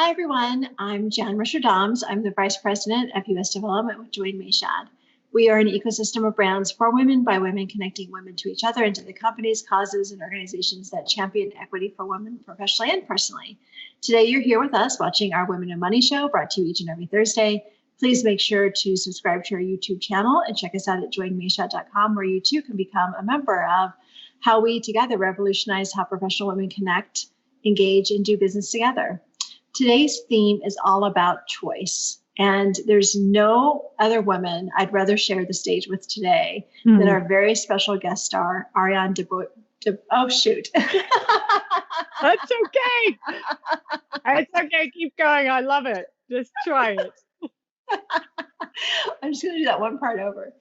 Hi, everyone. I'm Jan Risher-Doms. I'm the Vice President of U.S. Development with Join Mayshad. We are an ecosystem of brands for women by women, connecting women to each other and to the companies, causes, and organizations that champion equity for women professionally and personally. Today, you're here with us watching our Women in Money show, brought to you each and every Thursday. Please make sure to subscribe to our YouTube channel and check us out at joinmayshad.com, where you too can become a member of how we together revolutionize how professional women connect, engage, and do business together. Today's theme is all about choice. And there's no other woman I'd rather share the stage with today than our very special guest star, Ariane de oh, shoot. That's okay. It's okay. Keep going. I love it. Just try it. I'm just going to do that one part over.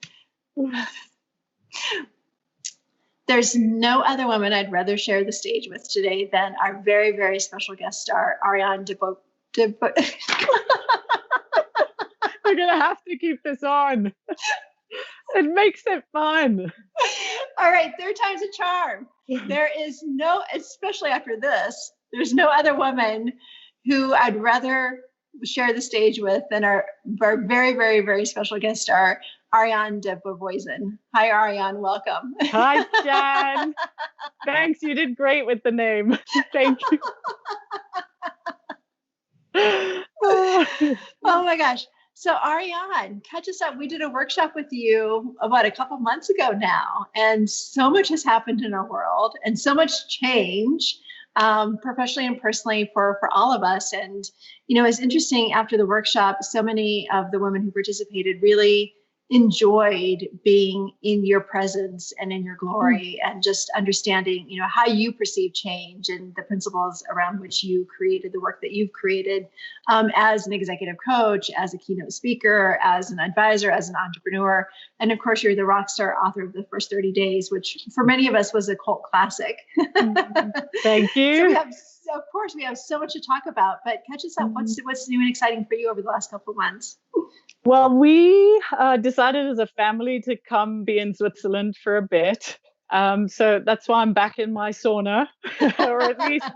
There's no other woman I'd rather share the stage with today than our very, very special guest star, Ariane de We're going to have to keep this on. It makes it fun. All right, third time's a charm. There is no, especially after this, there's no other woman who I'd rather share the stage with than our very, very, very special guest star, Ariane de Bonvoisin. Hi, Ariane. Welcome. Hi, Jan. Thanks. You did great with the name. Thank you. Oh my gosh. So Ariane, catch us up. We did a workshop with you about a couple months ago now, and so much has happened in our world and so much change, professionally and personally for all of us. And, you know, it's interesting, after the workshop, so many of the women who participated really enjoyed being in your presence and in your glory, and just understanding, you know, how you perceive change and the principles around which you created the work that you've created, as an executive coach, as a keynote speaker, as an advisor, as an entrepreneur. And of course, you're the rock star author of The First 30 Days, which for many of us was a cult classic. Thank you. So of course, we have so much to talk about, but catch us up. What's new and exciting for you over the last couple of months? Well, we decided as a family to come be in Switzerland for a bit. So that's why I'm back in my sauna, or at least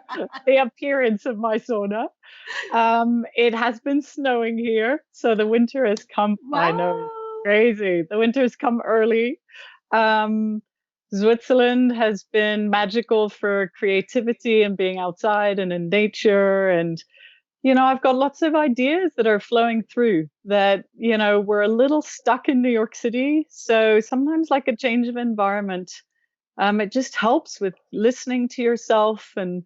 the appearance of my sauna. It has been snowing here, so the winter has come. Wow. I know, crazy. The winter has come early. Switzerland has been magical for creativity and being outside and in nature. And, you know, I've got lots of ideas that are flowing through that, you know, we're a little stuck in New York City. So sometimes, like, a change of environment, it just helps with listening to yourself and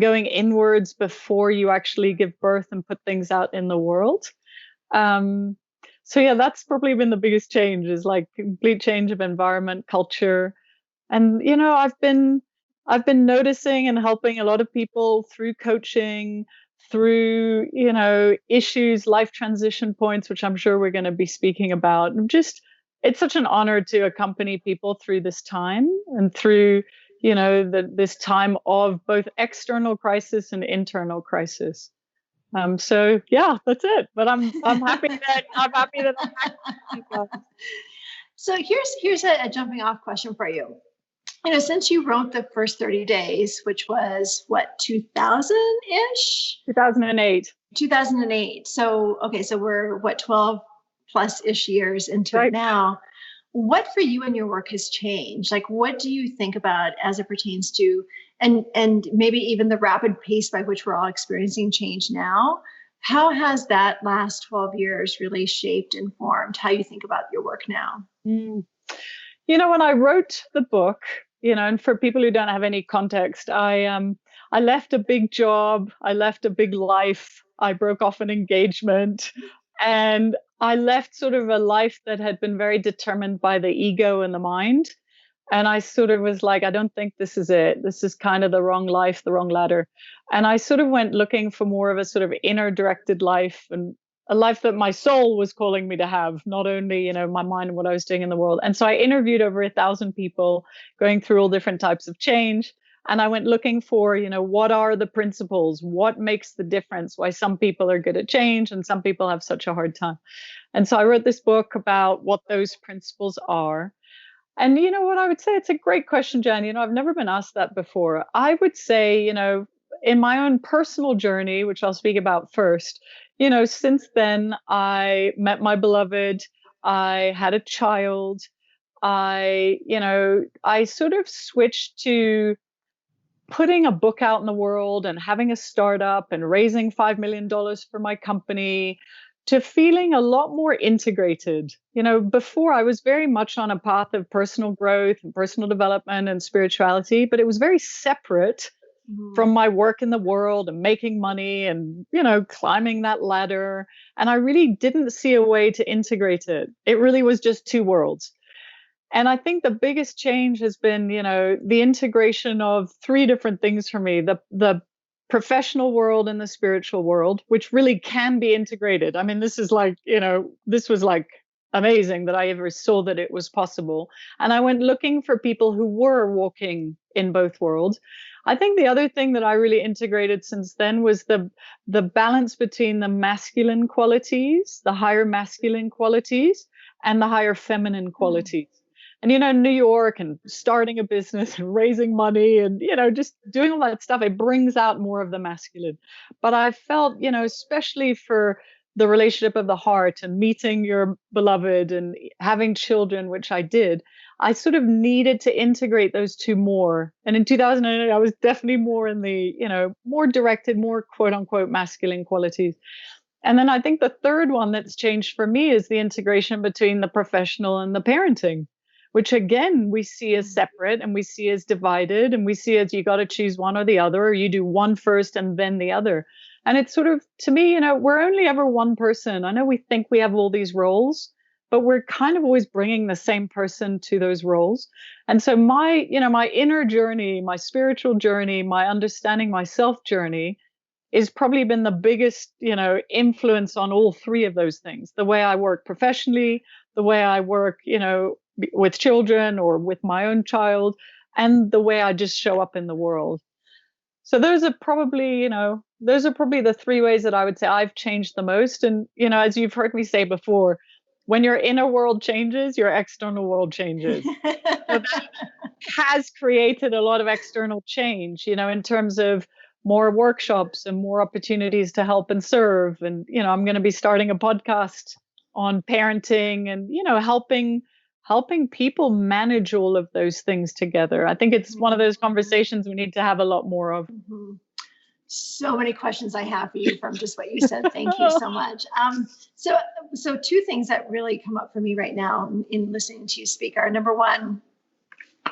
going inwards before you actually give birth and put things out in the world. So yeah, that's probably been the biggest change, is like complete change of environment, culture. And, you know, I've been noticing and helping a lot of people through coaching, through, you know, issues, life transition points, which I'm sure we're going to be speaking about. And just, it's such an honor to accompany people through this time and through, you know, this time of both external crisis and internal crisis. So yeah, that's it. But I'm happy that I'm back. So here's a jumping off question for you. You know, since you wrote The First 30 Days, which was what, 2000-ish? 2008. 2008. So, okay, so we're what, 12 plus-ish years into it now. What for you and your work has changed? Like, what do you think about as it pertains to, and maybe even the rapid pace by which we're all experiencing change now? How has that last 12 years really shaped and formed how you think about your work now? You know, when I wrote the book, you know, and for people who don't have any context, I left a big job, I left a big life, I broke off an engagement, and I left sort of a life that had been very determined by the ego and the mind. And I sort of was like, I don't think this is it. This is kind of the wrong life, the wrong ladder. And I sort of went looking for more of a sort of inner directed life, and a life that my soul was calling me to have, not only, you know, my mind and what I was doing in the world. And so I interviewed over 1,000 people going through all different types of change. And I went looking for, you know, what are the principles? What makes the difference? Why some people are good at change and some people have such a hard time. And so I wrote this book about what those principles are. And you know what I would say? It's a great question, Jan. You know, I've never been asked that before. I would say, you know, in my own personal journey, which I'll speak about first, since then I met my beloved, I had a child, I sort of switched to putting a book out in the world and having a startup and raising $5 million for my company to feeling a lot more integrated. Before I was very much on a path of personal growth and personal development and spirituality, but it was very separate from my work in the world and making money and, climbing that ladder. And I really didn't see a way to integrate it. It really was just two worlds. And I think the biggest change has been, the integration of three different things for me: the professional world and the spiritual world, which really can be integrated. I mean, this is like, this was like amazing that I ever saw that it was possible. And I went looking for people who were walking in both worlds. I think the other thing that I really integrated since then was the balance between the masculine qualities, the higher masculine qualities, and the higher feminine qualities. And, New York and starting a business and raising money and, just doing all that stuff, it brings out more of the masculine. But I felt, especially for the relationship of the heart and meeting your beloved and having children, which I did, I sort of needed to integrate those two more. And in 2008, I was definitely more in the, more directed, more quote unquote masculine qualities. And then I think the third one that's changed for me is the integration between the professional and the parenting, which again, we see as separate and we see as divided and we see as you got to choose one or the other, or you do one first and then the other. And it's sort of, to me, we're only ever one person. I know we think we have all these roles, but we're kind of always bringing the same person to those roles. And so my inner journey, my spiritual journey, my understanding myself journey is probably been the biggest, influence on all three of those things. The way I work professionally, the way I work, with children or with my own child, and the way I just show up in the world. So those are probably the three ways that I would say I've changed the most. And, as you've heard me say before, when your inner world changes, your external world changes. So that has created a lot of external change, in terms of more workshops and more opportunities to help and serve. And, I'm going to be starting a podcast on parenting and, helping people manage all of those things together. I think it's one of those conversations we need to have a lot more of. So many questions I have for you from just what you said. Thank you so much. So two things that really come up for me right now in listening to you speak are, number one,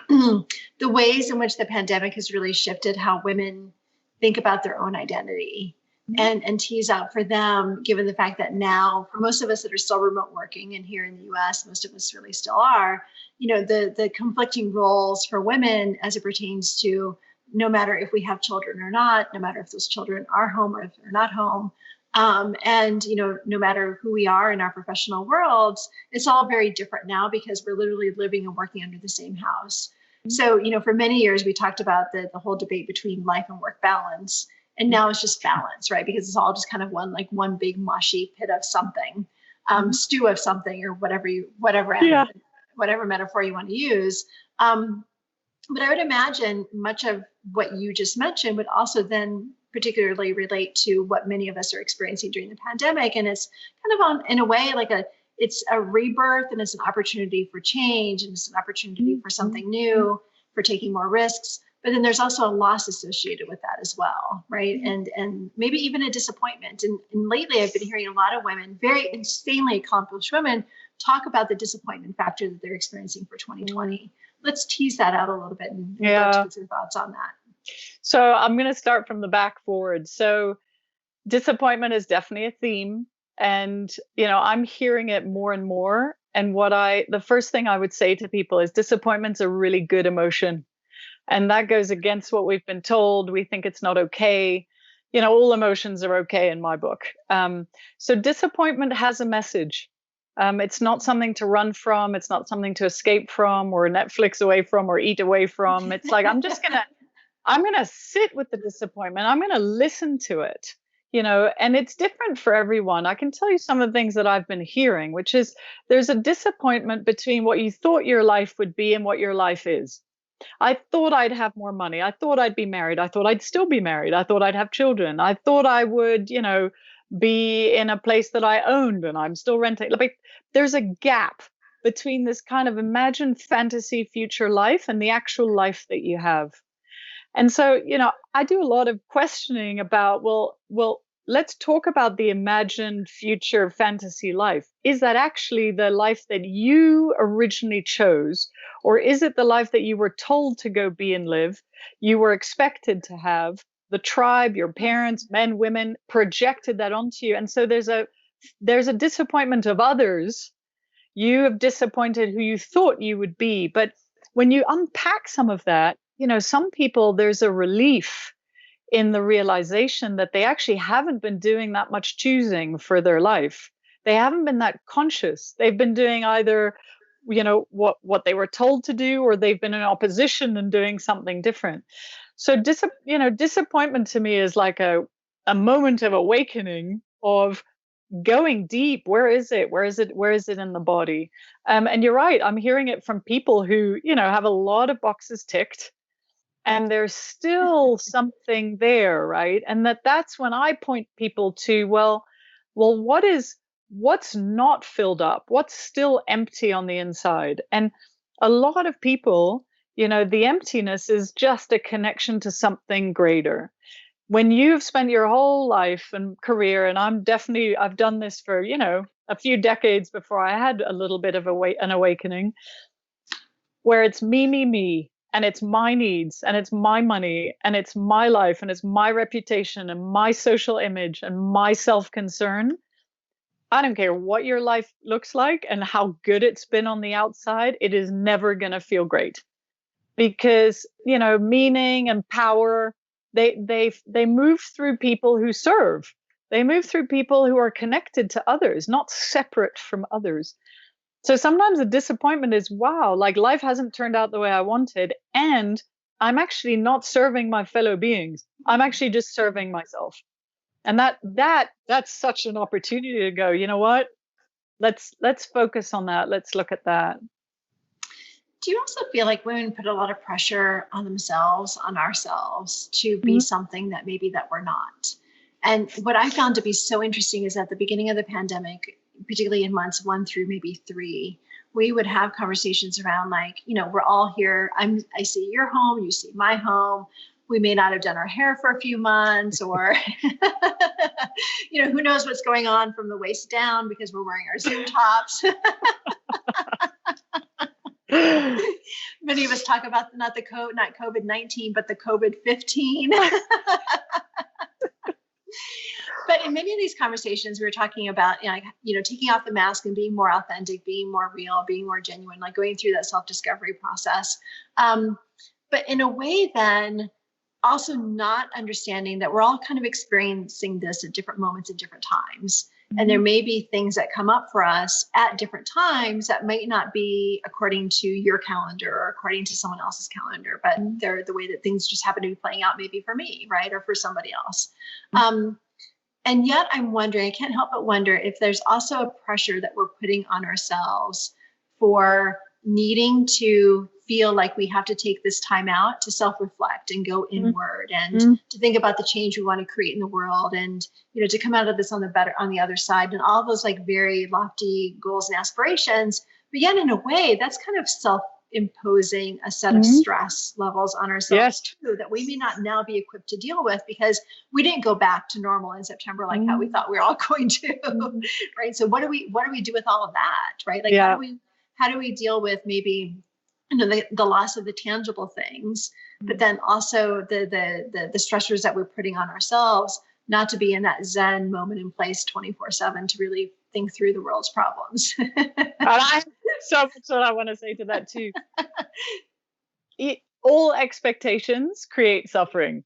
the ways in which the pandemic has really shifted how women think about their own identity. And tease out for them, given the fact that now, for most of us that are still remote working, and here in the US, most of us really still are, the conflicting roles for women as it pertains to no matter if we have children or not, no matter if those children are home or if they're not home, and, no matter who we are in our professional worlds, it's all very different now because we're literally living and working under the same house. So, for many years, we talked about the whole debate between life and work balance. And now it's just balance, right? Because it's all just kind of one big mushy pit of something, stew of something, or whatever metaphor you want to use. But I would imagine much of what you just mentioned would also then particularly relate to what many of us are experiencing during the pandemic. And it's kind of in a way, it's a rebirth, and it's an opportunity for change, and it's an opportunity for something new, for taking more risks. But then there's also a loss associated with that as well, right? And maybe even a disappointment. And lately, I've been hearing a lot of women, very insanely accomplished women, talk about the disappointment factor that they're experiencing for 2020. Let's tease that out a little bit and get your thoughts on that. So I'm going to start from the back forward. So disappointment is definitely a theme. And, I'm hearing it more and more. And the first thing I would say to people is disappointment's a really good emotion. And that goes against what we've been told. We think it's not okay. All emotions are okay in my book. So disappointment has a message. It's not something to run from. It's not something to escape from or Netflix away from or eat away from. It's like, I'm going to sit with the disappointment. I'm going to listen to it, and it's different for everyone. I can tell you some of the things that I've been hearing, which is there's a disappointment between what you thought your life would be and what your life is. I thought I'd have more money. I thought I'd be married. I thought I'd still be married. I thought I'd have children. I thought I would, be in a place that I owned and I'm still renting. Like, there's a gap between this kind of imagined fantasy future life and the actual life that you have. And so, I do a lot of questioning about, well, let's talk about the imagined future fantasy life. Is that actually the life that you originally chose? Or is it the life that you were told to go be and live? You were expected to have, the tribe, your parents, men, women projected that onto you. And so there's a disappointment of others. You have disappointed who you thought you would be. But when you unpack some of that, some people, there's a relief in the realization that they actually haven't been doing that much choosing for their life. They haven't been that conscious. They've been doing either, what they were told to do, or they've been in opposition and doing something different. So, disappointment to me is like a moment of awakening, of going deep. Where is it? Where is it? Where is it in the body? And you're right. I'm hearing it from people who, have a lot of boxes ticked, and there's still something there, right? And that's when I point people to, well, what's not filled up? What's still empty on the inside? And a lot of people, the emptiness is just a connection to something greater. When you've spent your whole life and career, and I've done this for, a few decades before I had a little bit of an awakening, where it's me, and it's my needs, and it's my money, and it's my life, and it's my reputation, and my social image, and my self-concern. I don't care what your life looks like and how good it's been on the outside, it is never going to feel great. Because, meaning and power, they move through people who serve. They move through people who are connected to others, not separate from others. So sometimes the disappointment is, wow, like life hasn't turned out the way I wanted, and I'm actually not serving my fellow beings. I'm actually just serving myself. And that's such an opportunity to go, you know what? Let's focus on that. Let's look at that. Do you also feel like women put a lot of pressure on themselves, on ourselves, to be something that maybe that we're not? And what I found to be so interesting is at the beginning of the pandemic, particularly in months 1 through maybe 3, we would have conversations around like, we're all here. I see your home, you see my home. We may not have done our hair for a few months, or, who knows what's going on from the waist down because we're wearing our Zoom tops. Many of us talk about not COVID-19, but the COVID-15. But in many of these conversations, we were talking about, taking off the mask and being more authentic, being more real, being more genuine, like going through that self-discovery process. But in a way, then also not understanding that we're all kind of experiencing this at different moments at different times. And there may be things that come up for us at different times that might not be according to your calendar or according to someone else's calendar, but they're the way that things just happen to be playing out, maybe for me, right? Or for somebody else. And yet I'm wondering, I can't help but wonder if there's also a pressure that we're putting on ourselves for needing to feel like we have to take this time out to self-reflect and go inward and to think about the change we want to create in the world, and to come out of this on the other side, and all those like very lofty goals and aspirations. But yet in a way that's kind of self-imposing a set of stress levels on ourselves too, that we may not now be equipped to deal with because we didn't go back to normal in September like how we thought we were all going to. Right. So what do we do with all of that? Right. Like how do we deal with maybe the loss of the tangible things, but then also the stressors that we're putting on ourselves, not to be in that Zen moment in place 24/7 to really think through the world's problems. And I have so much that I want to say to that too. All expectations create suffering,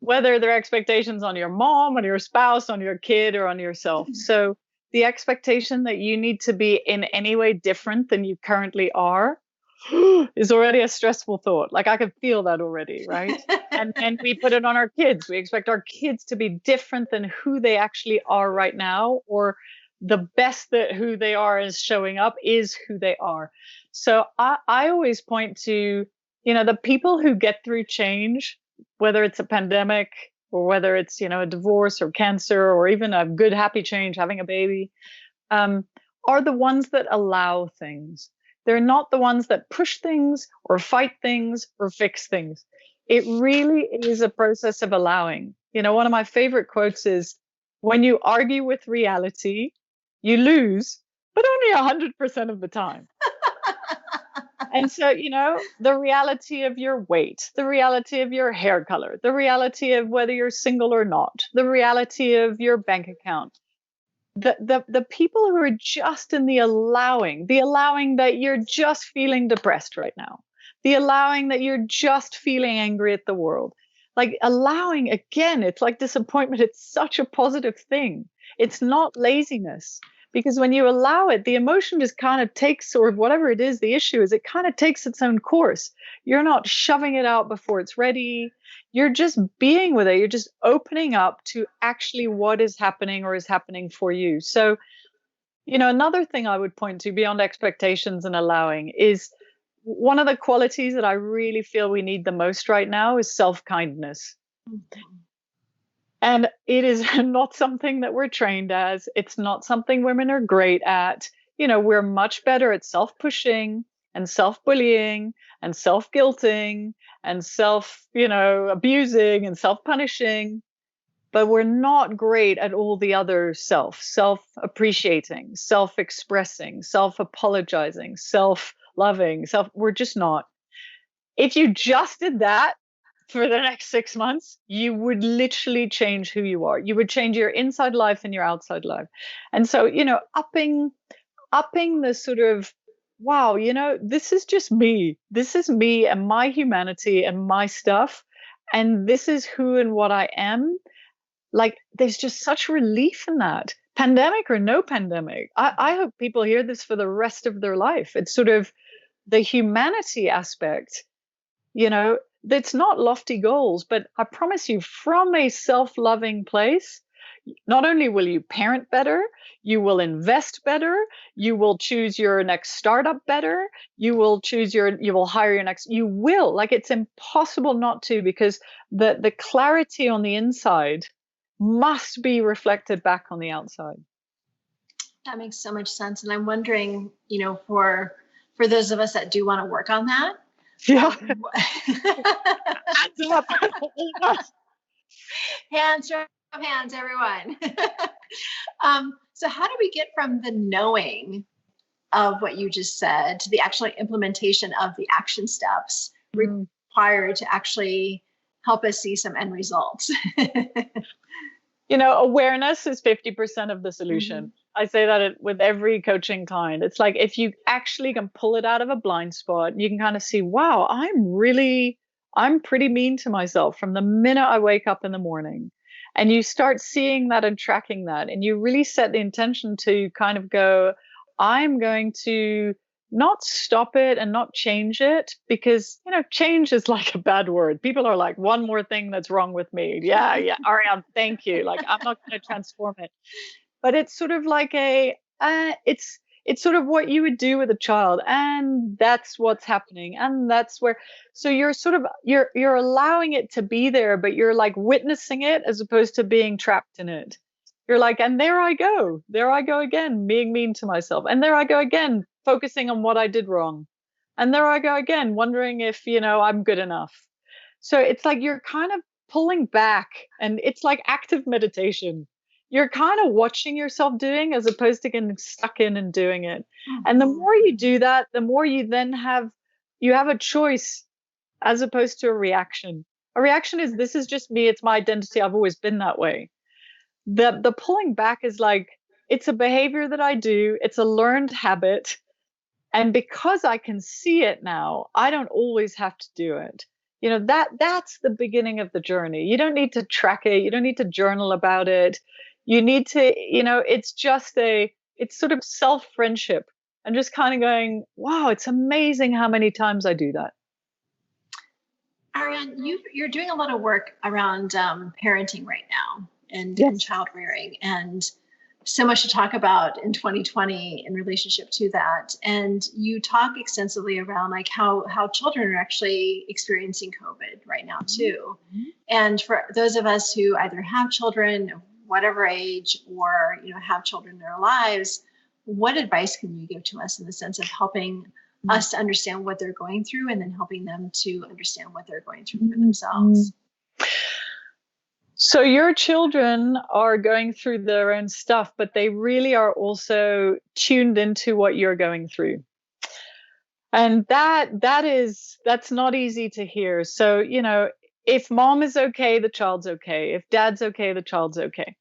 whether they're expectations on your mom, on your spouse, on your kid, or on yourself. So the expectation that you need to be in any way different than you currently are is already a stressful thought. Like I can feel that already, right? And we put it on our kids. We expect our kids to be different than who they actually are right now, or the best that who they are is showing up is who they are. So I always point to the people who get through change, whether it's a pandemic or whether it's, a divorce or cancer or even a good, happy change, having a baby, are the ones that allow things. They're not the ones that push things or fight things or fix things. It really is a process of allowing. One of my favorite quotes is, when you argue with reality, you lose, but only 100% of the time. And so, the reality of your weight, the reality of your hair color, the reality of whether you're single or not, the reality of your bank account, the people who are just in the allowing that you're just feeling depressed right now, the allowing that you're just feeling angry at the world, like allowing, again, it's like disappointment. It's such a positive thing. It's not laziness. Because when you allow it, the emotion just kind of takes, or whatever it is, the issue is, it kind of takes its own course. You're not shoving it out before it's ready. You're just being with it. You're just opening up to actually what is happening or is happening for you. So, another thing I would point to beyond expectations and allowing is one of the qualities that I really feel we need the most right now is self-kindness. Mm-hmm. And it is not something that we're trained as. It's not something women are great at. We're much better at self-pushing and self-bullying and self-guilting and abusing and self-punishing. But we're not great at all the other self-appreciating, self-expressing, self-apologizing, self-loving, we're just not. If you just did that for the next 6 months, you would literally change who you are. You would change your inside life and your outside life. And so, upping the sort of, wow, this is just me. This is me and my humanity and my stuff. And this is who and what I am. Like, there's just such relief in that. Pandemic or no pandemic. I hope people hear this for the rest of their life. It's sort of the humanity aspect, it's not lofty goals, but I promise you, from a self-loving place, not only will you parent better, you will invest better, you will choose your next startup better, you will hire your next, like, it's impossible not to, because the clarity on the inside must be reflected back on the outside. That makes so much sense. And I'm wondering, for those of us that do want to work on that. Yeah. Hands, everyone. So how do we get from the knowing of what you just said to the actual implementation of the action steps required to actually help us see some end results? Awareness is 50% of the solution. Mm-hmm. I say that with every coaching client. It's like, if you actually can pull it out of a blind spot, you can kind of see, wow, I'm pretty mean to myself from the minute I wake up in the morning. And you start seeing that and tracking that. And you really set the intention to kind of go, I'm going to not stop it and not change it, because, change is like a bad word. People are like, one more thing that's wrong with me. Yeah, Ariane, thank you. Like, I'm not going to transform it. But it's sort of like it's sort of what you would do with a child, and that's what's happening, and that's where. So you're sort of you're allowing it to be there, but you're like witnessing it as opposed to being trapped in it. You're like, and there I go again, being mean to myself, and there I go again, focusing on what I did wrong, and there I go again, wondering if I'm good enough. So it's like you're kind of pulling back, and it's like active meditation. You're kind of watching yourself doing, as opposed to getting stuck in and doing it. Mm-hmm. And the more you do that, the more you then have a choice, as opposed to a reaction. A reaction is, this is just me. It's my identity. I've always been that way. The pulling back is like, it's a behavior that I do. It's a learned habit. And because I can see it now, I don't always have to do it. That's the beginning of the journey. You don't need to track it. You don't need to journal about it. You need to, it's sort of self-friendship, and just kind of going, wow, it's amazing how many times I do that. Ariane, you're doing a lot of work around parenting right now and child rearing. And so much to talk about in 2020 in relationship to that. And you talk extensively around like how children are actually experiencing COVID right now too. Mm-hmm. And for those of us who either have children, whatever age, or have children in their lives, what advice can you give to us in the sense of helping us to understand what they're going through and then helping them to understand what they're going through for themselves? So your children are going through their own stuff, but they really are also tuned into what you're going through. And that's not easy to hear. So, if mom is okay, the child's okay. If dad's okay, the child's okay.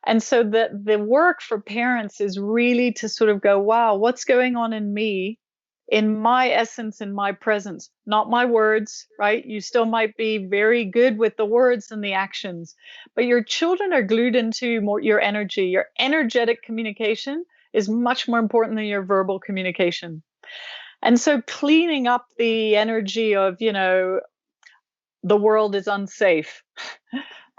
And so the work for parents is really to sort of go, wow, what's going on in me, in my essence, in my presence, not my words, right? You still might be very good with the words and the actions, but your children are glued into more your energy. Your energetic communication is much more important than your verbal communication. And so cleaning up the energy of, the world is unsafe.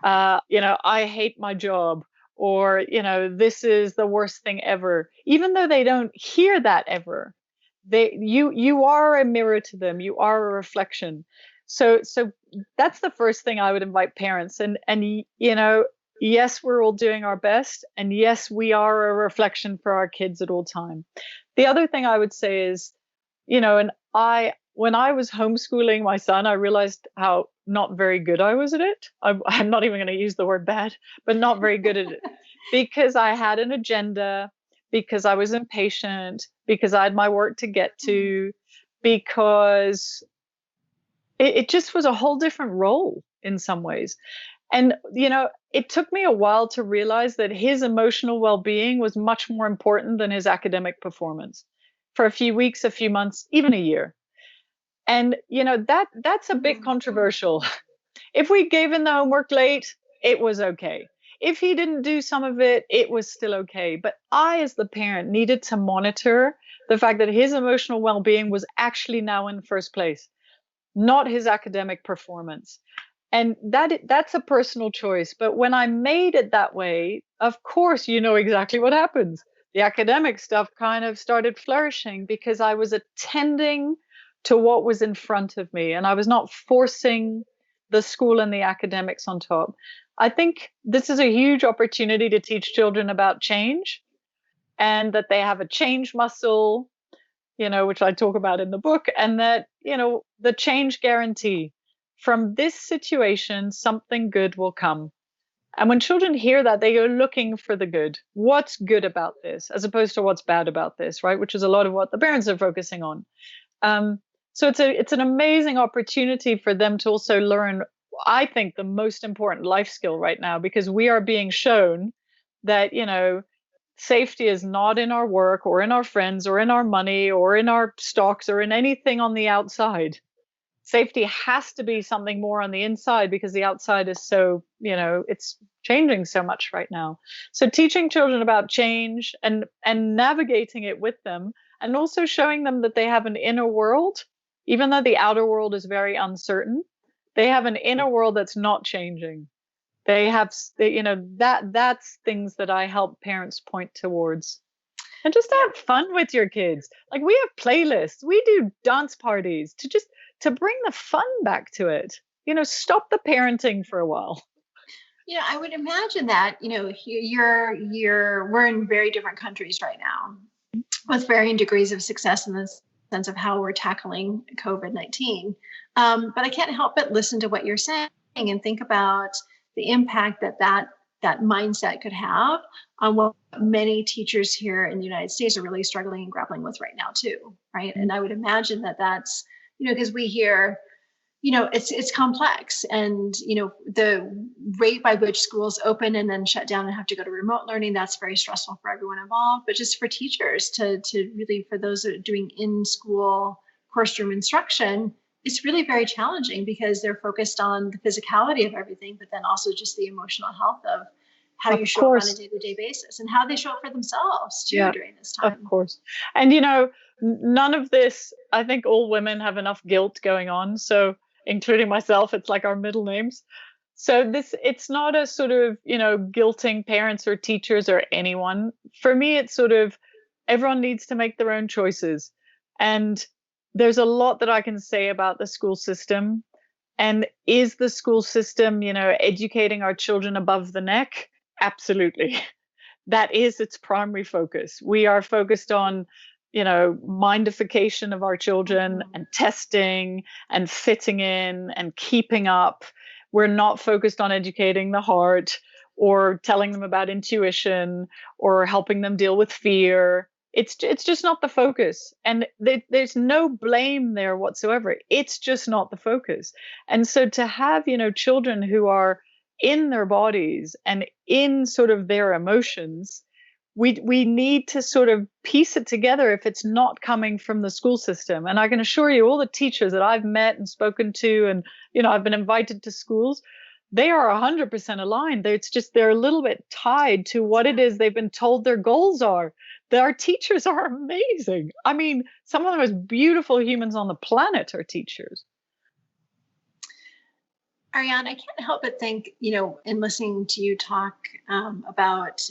I hate my job, or, this is the worst thing ever. Even though they don't hear that ever, you are a mirror to them. You are a reflection. So that's the first thing I would invite parents. And yes, we're all doing our best. And yes, we are a reflection for our kids at all time. The other thing I would say is, when I was homeschooling my son, I realized how not very good I was at it. I'm not even going to use the word bad, but not very good at it because I had an agenda, because I was impatient, because I had my work to get to, because it just was a whole different role in some ways. And, it took me a while to realize that his emotional well-being was much more important than his academic performance for a few weeks, a few months, even a year. And, that's a bit controversial. If we gave him the homework late, it was okay. If he didn't do some of it, it was still okay. But I, as the parent, needed to monitor the fact that his emotional well-being was actually now in first place, not his academic performance. And that's a personal choice. But when I made it that way, of course, you know exactly what happens. The academic stuff kind of started flourishing because I was attending to what was in front of me, and I was not forcing the school and the academics on top. I think this is a huge opportunity to teach children about change, and that they have a change muscle, which I talk about in the book, and that, the change guarantee. From this situation, something good will come. And when children hear that, they are looking for the good. What's good about this, as opposed to what's bad about this, right? Which is a lot of what the parents are focusing on. So it's an amazing opportunity for them to also learn, I think, the most important life skill right now, because we are being shown that, safety is not in our work or in our friends or in our money or in our stocks or in anything on the outside. Safety has to be something more on the inside, because the outside is so, it's changing so much right now. So teaching children about change and navigating it with them, and also showing them that they have an inner world, even though the outer world is very uncertain, they have an inner world that's not changing. They have, that's things that I help parents point towards. And just have fun with your kids. Like, we have playlists, we do dance parties to bring the fun back to it. Stop the parenting for a while. I would imagine that, we're in very different countries right now with varying degrees of success in the sense of how we're tackling COVID-19. But I can't help but listen to what you're saying and think about the impact that mindset could have on what many teachers here in the United States are really struggling and grappling with right now too, right? And I would imagine that that's, because we hear, it's complex, and, the rate by which schools open and then shut down and have to go to remote learning, that's very stressful for everyone involved. But just for teachers to really, for those that are doing in-school course room instruction, it's really very challenging because they're focused on the physicality of everything, but then also just the emotional health of how you show up on a day-to-day basis and how they show up for themselves too during this time. Of course. And, none of this, I think all women have enough guilt going on. So including myself, it's like our middle names. So it's not a sort of, guilting parents or teachers or anyone. For me, it's sort of everyone needs to make their own choices. And there's a lot that I can say about the school system. And is the school system, educating our children above the neck? Absolutely. That is its primary focus. We are focused on, mindification of our children and testing and fitting in and keeping up. We're not focused on educating the heart or telling them about intuition or helping them deal with fear. It's just not the focus. And there's no blame there whatsoever. It's just not the focus. And so to have, children who are in their bodies and in sort of their emotions, we need to sort of piece it together if it's not coming from the school system. And I can assure you, all the teachers that I've met and spoken to, and I've been invited to schools, they are 100% aligned. It's just they're a little bit tied to what it is they've been told their goals are. Our teachers are amazing. I mean, some of the most beautiful humans on the planet are teachers. Ariane, I can't help but think, in listening to you talk about,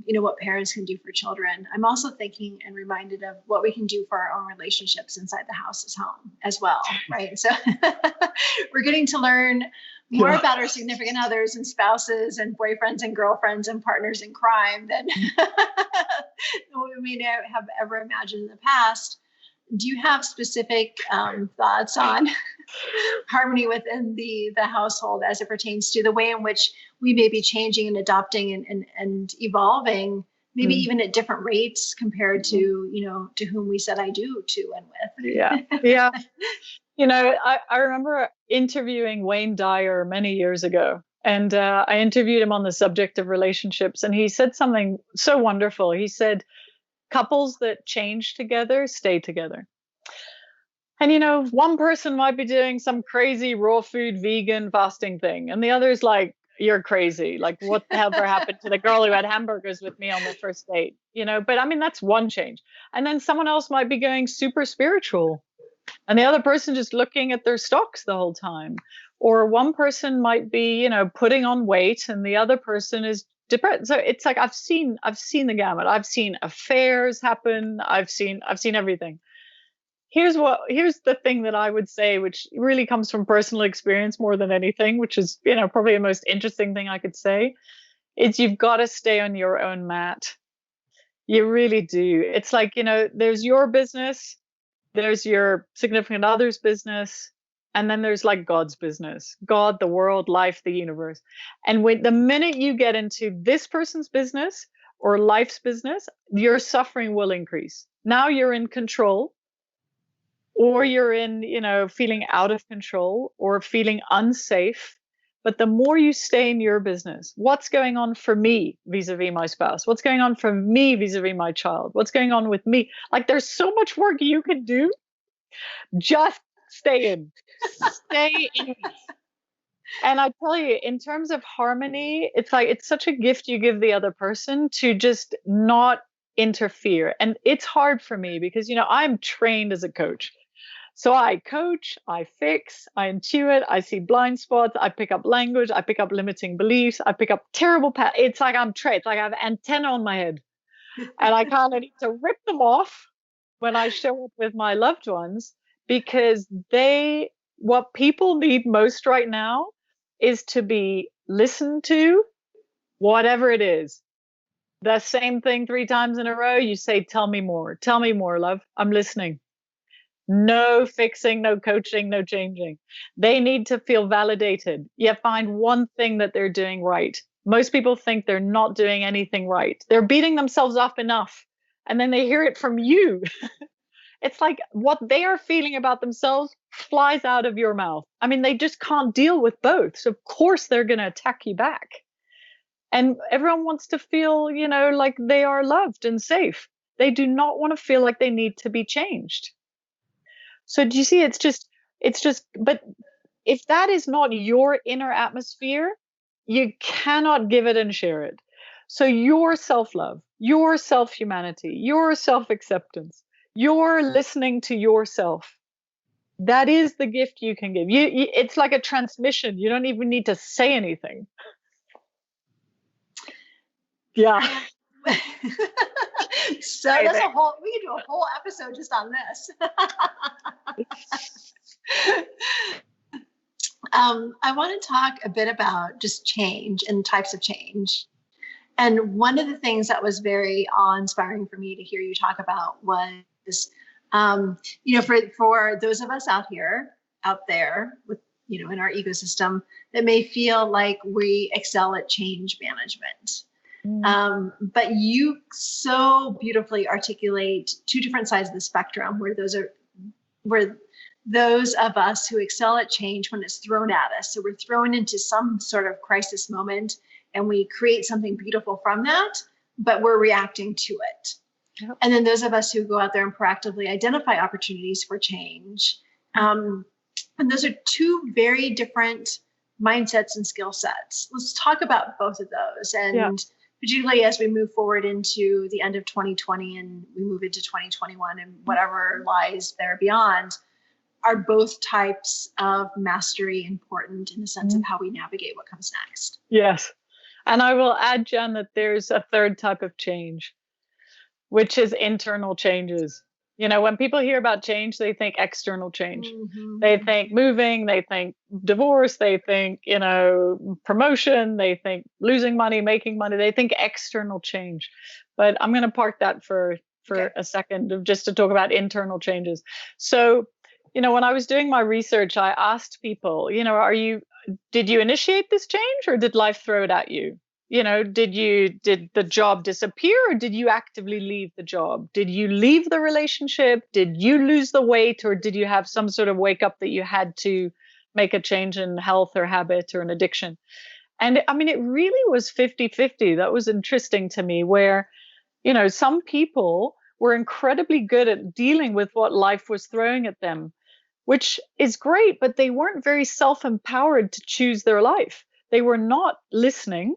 what parents can do for children, I'm also thinking and reminded of what we can do for our own relationships inside the house as well, right? So we're getting to learn more about our significant others and spouses and boyfriends and girlfriends and partners in crime than we may have ever imagined in the past. Do you have specific thoughts on harmony within the household as it pertains to the way in which we may be changing and adopting and evolving, maybe even at different rates compared to, to whom we said I do to and with? Yeah. I remember interviewing Wayne Dyer many years ago, and I interviewed him on the subject of relationships, and he said something so wonderful. He said, couples that change together stay together. And, one person might be doing some crazy raw food, vegan fasting thing, and the other's like, you're crazy. Like, what the hell ever happened to the girl who had hamburgers with me on the first date? But I mean, that's one change. And then someone else might be going super spiritual, and the other person just looking at their stocks the whole time. Or one person might be, putting on weight, and the other person is depressed. So it's like I've seen the gamut. I've seen affairs happen. I've seen everything. Here's the thing that I would say, which really comes from personal experience more than anything, which is, probably the most interesting thing I could say, is you've got to stay on your own mat. You really do. It's like, there's your business, there's your significant other's business, and then there's like God's business, God, the world, life, the universe. And the minute you get into this person's business or life's business, your suffering will increase. Now you're in control, or you're in, feeling out of control or feeling unsafe. But the more you stay in your business, what's going on for me vis-a-vis my spouse? What's going on for me vis-a-vis my child? What's going on with me? Like, there's so much work you can do. Just stay in. Stay in. And I tell you, in terms of harmony, it's like it's such a gift you give the other person to just not interfere. And it's hard for me because, I'm trained as a coach. So I coach, I fix, I intuit, I see blind spots, I pick up language, I pick up limiting beliefs, I pick up terrible It's like I'm trained. It's like I have antenna on my head. And I kind of need to rip them off when I show up with my loved ones, because what people need most right now is to be listened to, whatever it is. The same thing 3 times in a row, you say, tell me more, love, I'm listening. No fixing, no coaching, no changing. They need to feel validated. You find one thing that they're doing right. Most people think they're not doing anything right. They're beating themselves up enough, and then they hear it from you. It's like what they are feeling about themselves flies out of your mouth. I mean, they just can't deal with both. So of course they're going to attack you back. And everyone wants to feel, like they are loved and safe. They do not want to feel like they need to be changed. So do you see, it's just, but if that is not your inner atmosphere, you cannot give it and share it. So your self-love, your self-humanity, your self-acceptance, your listening to yourself, That is the gift you can give. It's like a transmission. You don't even need to say anything. Yeah. So that's we can do a whole episode just on this. I want to talk a bit about just change and types of change. And one of the things that was very awe-inspiring for me to hear you talk about was, for those of us out there with, in our ecosystem that may feel like we excel at change management. But you so beautifully articulate two different sides of the spectrum where those of us who excel at change when it's thrown at us. So we're thrown into some sort of crisis moment and we create something beautiful from that, but we're reacting to it. Yep. And then those of us who go out there and proactively identify opportunities for change. And those are two very different mindsets and skill sets. Let's talk about both of those. And particularly as we move forward into the end of 2020 and we move into 2021 and whatever lies there beyond, are both types of mastery important in the sense of how we navigate what comes next? Yes. And I will add, Jen, that there's a third type of change, which is internal changes. When people hear about change, they think external change. Mm-hmm. They think moving, they think divorce, they think, promotion, they think losing money, making money, they think external change. But I'm going to park that for a second just to talk about internal changes. So, when I was doing my research, I asked people, did you initiate this change or did life throw it at you? Did the job disappear or did you actively leave the job? Did you leave the relationship? Did you lose the weight or did you have some sort of wake up that you had to make a change in health or habit or an addiction? And it really was 50-50. That was interesting to me where, some people were incredibly good at dealing with what life was throwing at them, which is great, but they weren't very self-empowered to choose their life. They were not listening.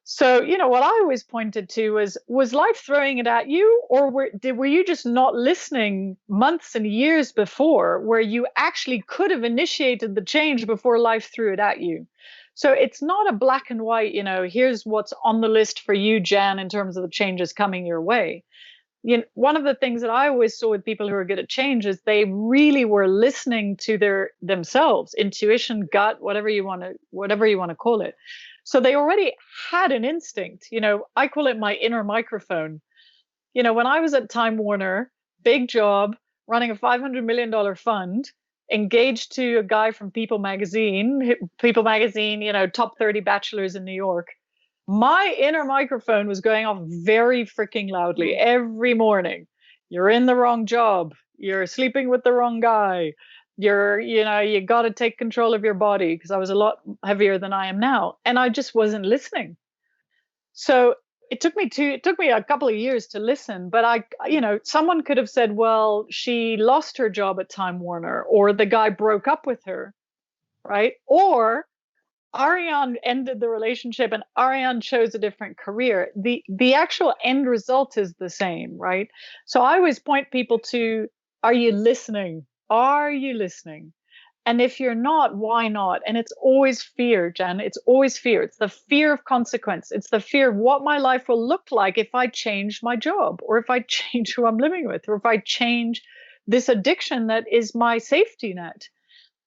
So, what I always pointed to was life throwing it at you, or were you just not listening months and years before where you actually could have initiated the change before life threw it at you? So it's not a black and white, here's what's on the list for you, Jan, in terms of the changes coming your way. One of the things that I always saw with people who are good at change is they really were listening to themselves, intuition, gut, whatever you want to call it. So they already had an instinct. I call it my inner microphone. When I was at Time Warner, big job, running a $500 million fund, engaged to a guy from People Magazine, top 30 bachelors in New York. My inner microphone was going off very freaking loudly every morning. You're in the wrong job. You're sleeping with the wrong guy. You got to take control of your body, because I was a lot heavier than I am now. And I just wasn't listening. So it took me a couple of years to listen, but someone could have said, well, she lost her job at Time Warner, or the guy broke up with her, right? Or Ariane ended the relationship and Ariane chose a different career. The actual end result is the same, right? So I always point people to, are you listening? Are you listening? And if you're not, why not? And it's always fear, Jen. It's always fear. It's the fear of consequence. It's the fear of what my life will look like if I change my job, or if I change who I'm living with, or if I change this addiction that is my safety net.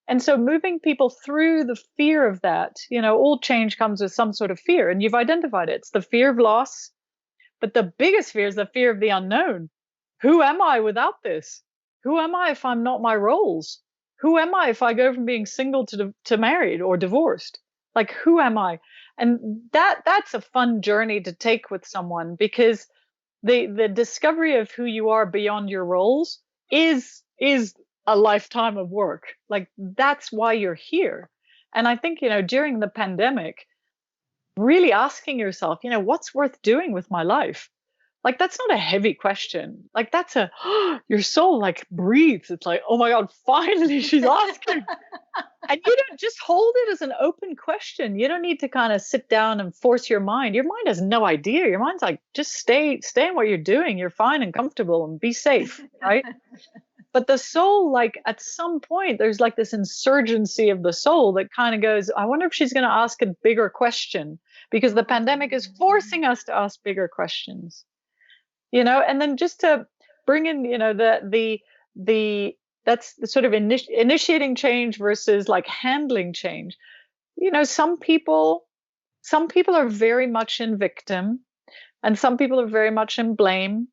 And so moving people through the fear of that, all change comes with some sort of fear, and you've identified it. It's the fear of loss. But the biggest fear is the fear of the unknown. Who am I without this? Who am I if I'm not my roles? Who am I if I go from being single to married or divorced? Like, who am I? And that's a fun journey to take with someone, because the discovery of who you are beyond your roles is a lifetime of work. Like, that's why you're here. And I think, during the pandemic, really asking yourself, what's worth doing with my life? Like, that's not a heavy question. Like, that's your soul like breathes. It's like, oh my God, finally she's asking. And you don't just hold it as an open question. You don't need to kind of sit down and force your mind. Your mind has no idea. Your mind's like, just stay in what you're doing. You're fine and comfortable and be safe, right? But the soul, like at some point, there's like this insurgency of the soul that kind of goes, I wonder if she's going to ask a bigger question, because the pandemic is forcing us to ask bigger questions, and then just to bring in, the that's the sort of initiating change versus like handling change. Some people are very much in victim, and some people are very much in blame.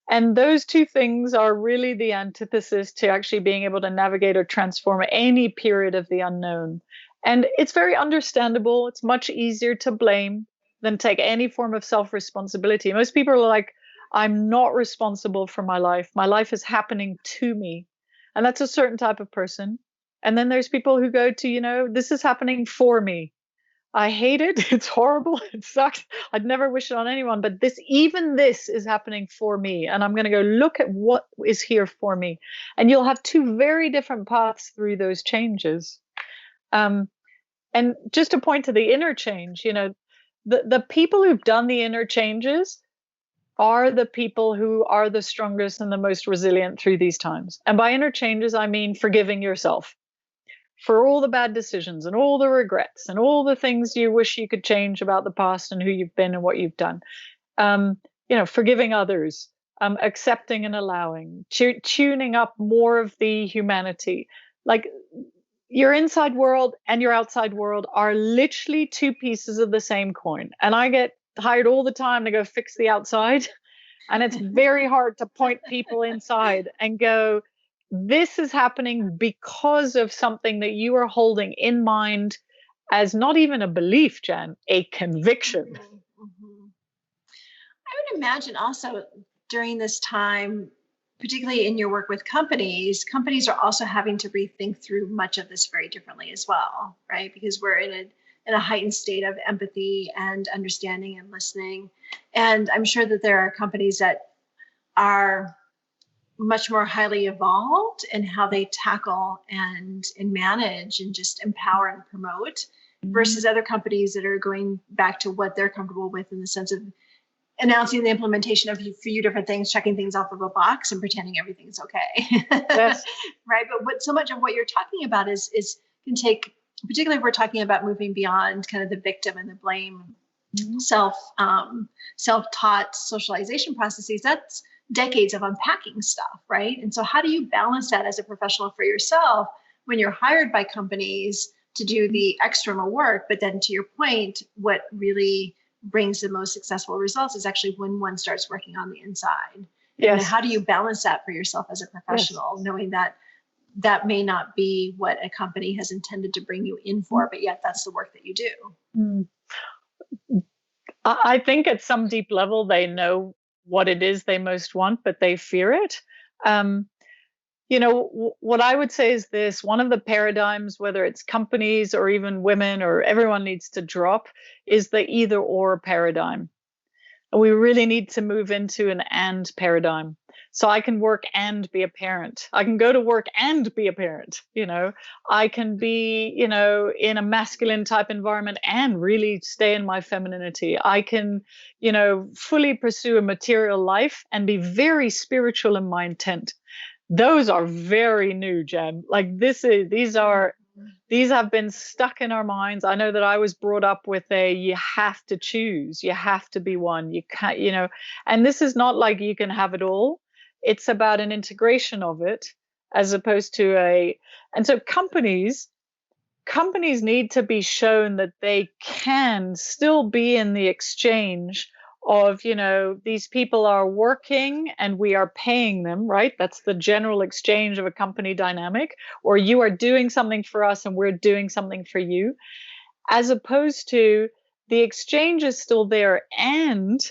And those two things are really the antithesis to actually being able to navigate or transform any period of the unknown. And it's very understandable. It's much easier to blame than take any form of self-responsibility. Most people are like, I'm not responsible for my life. My life is happening to me. And that's a certain type of person. And then there's people who go to, this is happening for me. I hate it. It's horrible. It sucks. I'd never wish it on anyone, but even this is happening for me. And I'm going to go look at what is here for me. And you'll have two very different paths through those changes. And just to point to the inner change, the people who've done the inner changes are the people who are the strongest and the most resilient through these times. And by inner changes, I mean forgiving yourself for all the bad decisions and all the regrets and all the things you wish you could change about the past and who you've been and what you've done. Forgiving others, accepting and allowing, tuning up more of the humanity. Like your inside world and your outside world are literally two pieces of the same coin. And I get hired all the time to go fix the outside. And it's very hard to point people inside and go, this is happening because of something that you are holding in mind as not even a belief, Jan, a conviction. Mm-hmm. I would imagine also during this time, particularly in your work with companies are also having to rethink through much of this very differently as well, right? Because we're in a heightened state of empathy and understanding and listening. And I'm sure that there are companies that are much more highly evolved in how they tackle and manage and just empower and promote, versus other companies that are going back to what they're comfortable with in the sense of announcing the implementation of a few different things, checking things off of a box and pretending everything's okay. Yes. Right. But so much of what you're talking about is can take, particularly if we're talking about moving beyond kind of the victim and the blame, self-taught socialization processes. That's decades of unpacking stuff, right? And so how do you balance that as a professional for yourself when you're hired by companies to do the external work, but then to your point, what really brings the most successful results is actually when one starts working on the inside. Yes. And how do you balance that for yourself as a professional, knowing that that may not be what a company has intended to bring you in for, but yet that's the work that you do? I think at some deep level, they know what it is they most want, but they fear it. What I would say is this: one of the paradigms, whether it's companies or even women or everyone needs to drop, is the either or paradigm. And we really need to move into an and paradigm. So I can work and be a parent. I can go to work and be a parent. I can be, in a masculine type environment and really stay in my femininity. I can, fully pursue a material life and be very spiritual in my intent. Those are very new, Jen. Like these have been stuck in our minds. I know that I was brought up with you have to choose, you have to be one, you can't, and this is not like you can have it all. It's about an integration of it as opposed to and so companies need to be shown that they can still be in the exchange of, these people are working and we are paying them, right? That's the general exchange of a company dynamic. Or you are doing something for us and we're doing something for you, as opposed to the exchange is still there. And,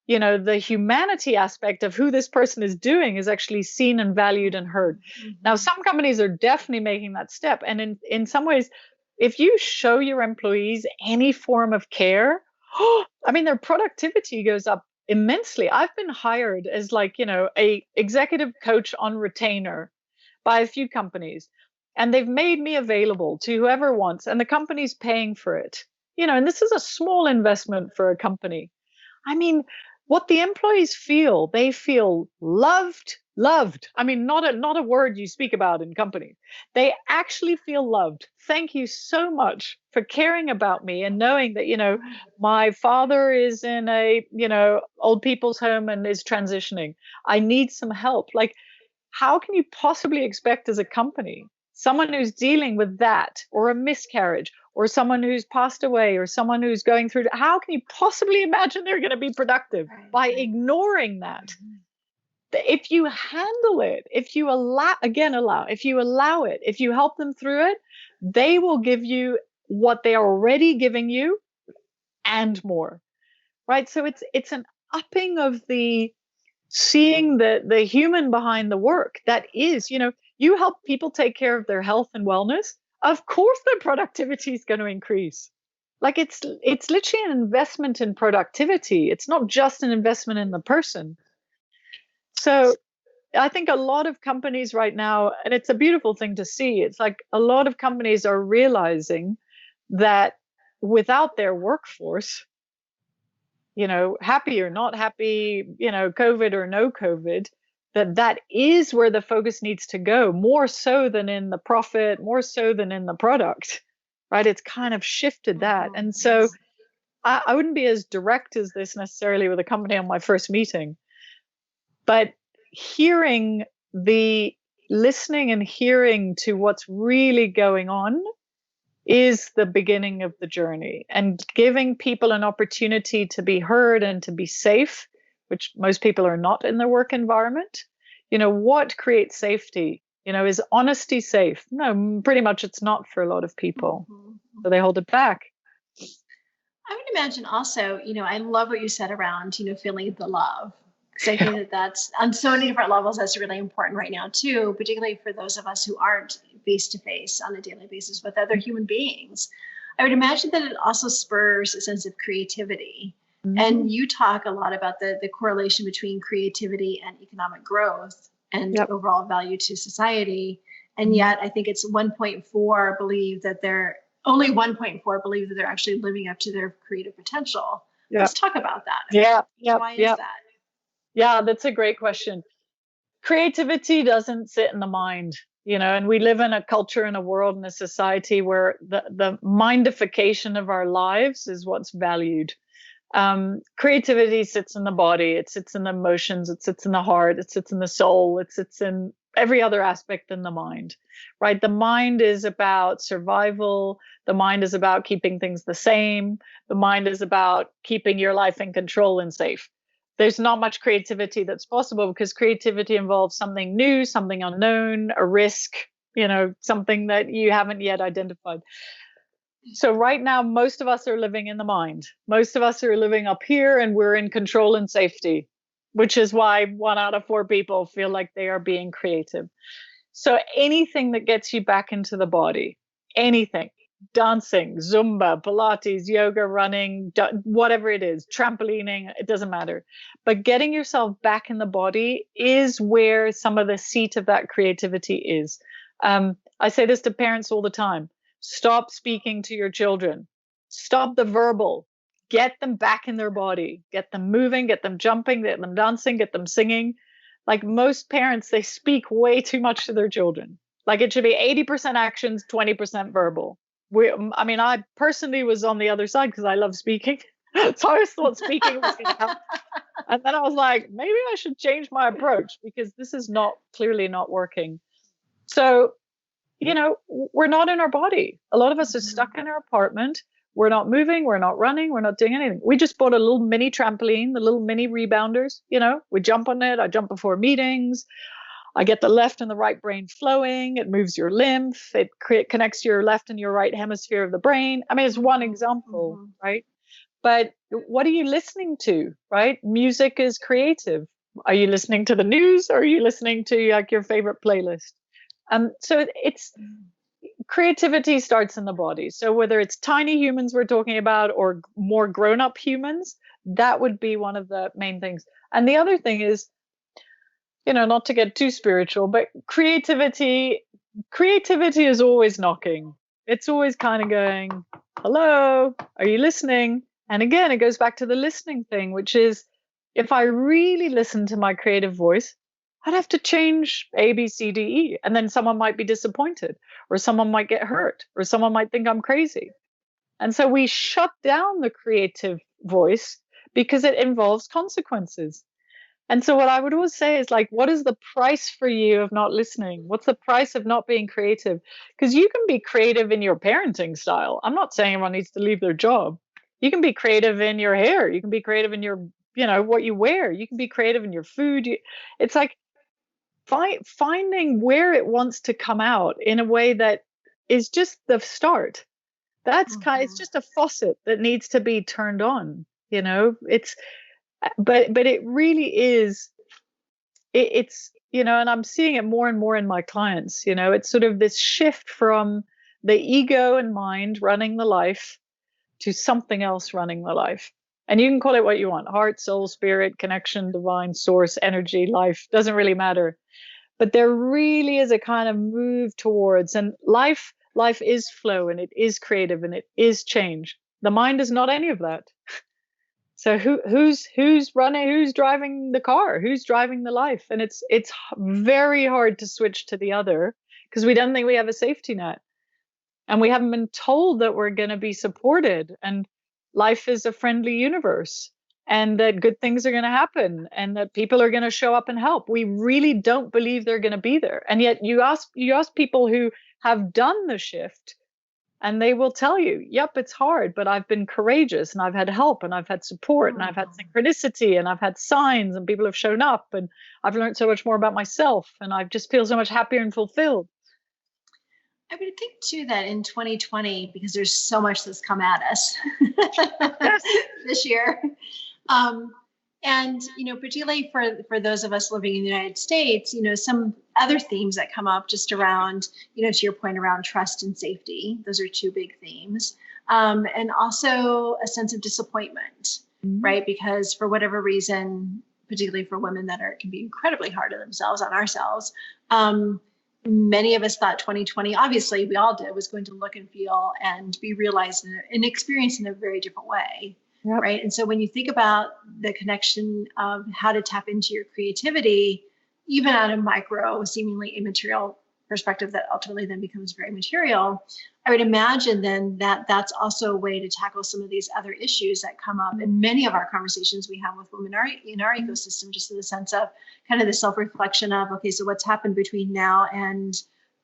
the humanity aspect of who this person is doing is actually seen and valued and heard. Mm-hmm. Now, some companies are definitely making that step. And in some ways, if you show your employees any form of care, their productivity goes up immensely. I've been hired as a executive coach on retainer by a few companies, and they've made me available to whoever wants, and the company's paying for it. And this is a small investment for a company. What the employees feel, they feel loved, loved. I mean, not a word you speak about in companies. They actually feel loved. Thank you so much for caring about me and knowing that, my father is in a, old people's home and is transitioning. I need some help. Like, how can you possibly expect as a company, someone who's dealing with that, or a miscarriage, or someone who's passed away, or someone who's going through, how can you possibly imagine they're going to be productive by ignoring that? If you handle it, if you allow it, if you help them through it, they will give you what they are already giving you and more, right? So it's an upping of the seeing the human behind the work. That is, you help people take care of their health and wellness, of course their productivity is going to increase. Like, it's literally an investment in productivity. It's not just an investment in the person. So I think a lot of companies right now, and it's a beautiful thing to see, it's like a lot of companies are realizing that without their workforce, happy or not happy, COVID or no COVID, that is where the focus needs to go, more so than in the profit, more so than in the product, right? It's kind of shifted that. And so I wouldn't be as direct as this necessarily with a company on my first meeting, but listening and hearing to what's really going on is the beginning of the journey, and giving people an opportunity to be heard and to be safe, which most people are not in their work environment. What creates safety? Is honesty safe? No, pretty much it's not for a lot of people. So they hold it back. I would imagine also, I love what you said around, feeling the love. So I think that's on so many different levels, that's really important right now too, particularly for those of us who aren't face to face on a daily basis with other human beings. I would imagine that it also spurs a sense of creativity. Mm-hmm. And you talk a lot about the correlation between creativity and economic growth and overall value to society. And yet I think it's 1.4 believe that they're actually living up to their creative potential. Yep. Let's talk about that. Why is that? Yeah, that's a great question. Creativity doesn't sit in the mind, and we live in a culture, in a world, in a society where the mindification of our lives is what's valued. Creativity sits in the body, it sits in the emotions, it sits in the heart, it sits in the soul, it sits in every other aspect than the mind, right? The mind is about survival. The mind is about keeping things the same. The mind is about keeping your life in control and safe. There's not much creativity that's possible because creativity involves something new, something unknown, a risk, something that you haven't yet identified. So right now, most of us are living in the mind. Most of us are living up here, and we're in control and safety, which is why 1 out of 4 people feel like they are being creative. So anything that gets you back into the body, anything, dancing, Zumba, Pilates, yoga, running, whatever it is, trampolining, it doesn't matter. But getting yourself back in the body is where some of the seat of that creativity is. I say this to parents all the time. Stop speaking to your children. Stop the verbal. Get them back in their body. Get them moving, get them jumping, get them dancing, get them singing. Like most parents, they speak way too much to their children. Like it should be 80% actions, 20% verbal. I personally was on the other side because I love speaking. So I thought speaking was going to help. And then I was like, maybe I should change my approach because this is clearly not working. So, we're not in our body. A lot of us are stuck in our apartment. We're not moving. We're not running. We're not doing anything. We just bought a little mini trampoline, the little mini rebounders. We jump on it. I jump before meetings. I get the left and the right brain flowing. It moves your lymph. It connects your left and your right hemisphere of the brain. I mean, it's one example, right? But what are you listening to, right? Music is creative. Are you listening to the news, or are you listening to like your favorite playlist? So it's creativity starts in the body. So whether it's tiny humans we're talking about or more grown-up humans, that would be one of the main things. And the other thing is, not to get too spiritual, but creativity is always knocking. It's always kind of going, hello, are you listening? And again, it goes back to the listening thing, which is if I really listen to my creative voice, I'd have to change A, B, C, D, E. And then someone might be disappointed, or someone might get hurt, or someone might think I'm crazy. And so we shut down the creative voice because it involves consequences. And so what I would always say is like, what is the price for you of not listening? What's the price of not being creative? Because you can be creative in your parenting style. I'm not saying everyone needs to leave their job. You can be creative in your hair. You can be creative in your, what you wear. You can be creative in your food. It's like finding where it wants to come out in a way that is just the start. That's it's just a faucet that needs to be turned on. But it really is, it's, and I'm seeing it more and more in my clients, it's sort of this shift from the ego and mind running the life to something else running the life. And you can call it what you want: heart, soul, spirit, connection, divine, source, energy, life, doesn't really matter. But there really is a kind of move towards, and life is flow, and it is creative, and it is change. The mind is not any of that. So who's running, who's driving the car, who's driving the life? And it's very hard to switch to the other because we don't think we have a safety net, and we haven't been told that we're going to be supported, and life is a friendly universe, and that good things are going to happen, and that people are going to show up and help. We really don't believe they're going to be there. And yet you ask people who have done the shift, and they will tell you, yep, it's hard, but I've been courageous, and I've had help, and I've had support, and I've had synchronicity, and I've had signs, and people have shown up, and I've learned so much more about myself, and I just feel so much happier and fulfilled. I would think too that in 2020, because there's so much that's come at us this year, and particularly for those of us living in the United States, some other themes that come up just around, to your point, around trust and safety. Those are two big themes, and also a sense of disappointment, right? Because for whatever reason, particularly for women that can be incredibly hard on themselves, on ourselves. Many of us thought 2020, obviously we all did, was going to look and feel and be realized and experienced in a very different way. Yep. Right. And so when you think about the connection of how to tap into your creativity, even at a micro, seemingly immaterial perspective that ultimately then becomes very material, I would imagine then that that's also a way to tackle some of these other issues that come up in many of our conversations we have with women in our ecosystem, just in the sense of kind of the self-reflection of, okay, so what's happened between now and,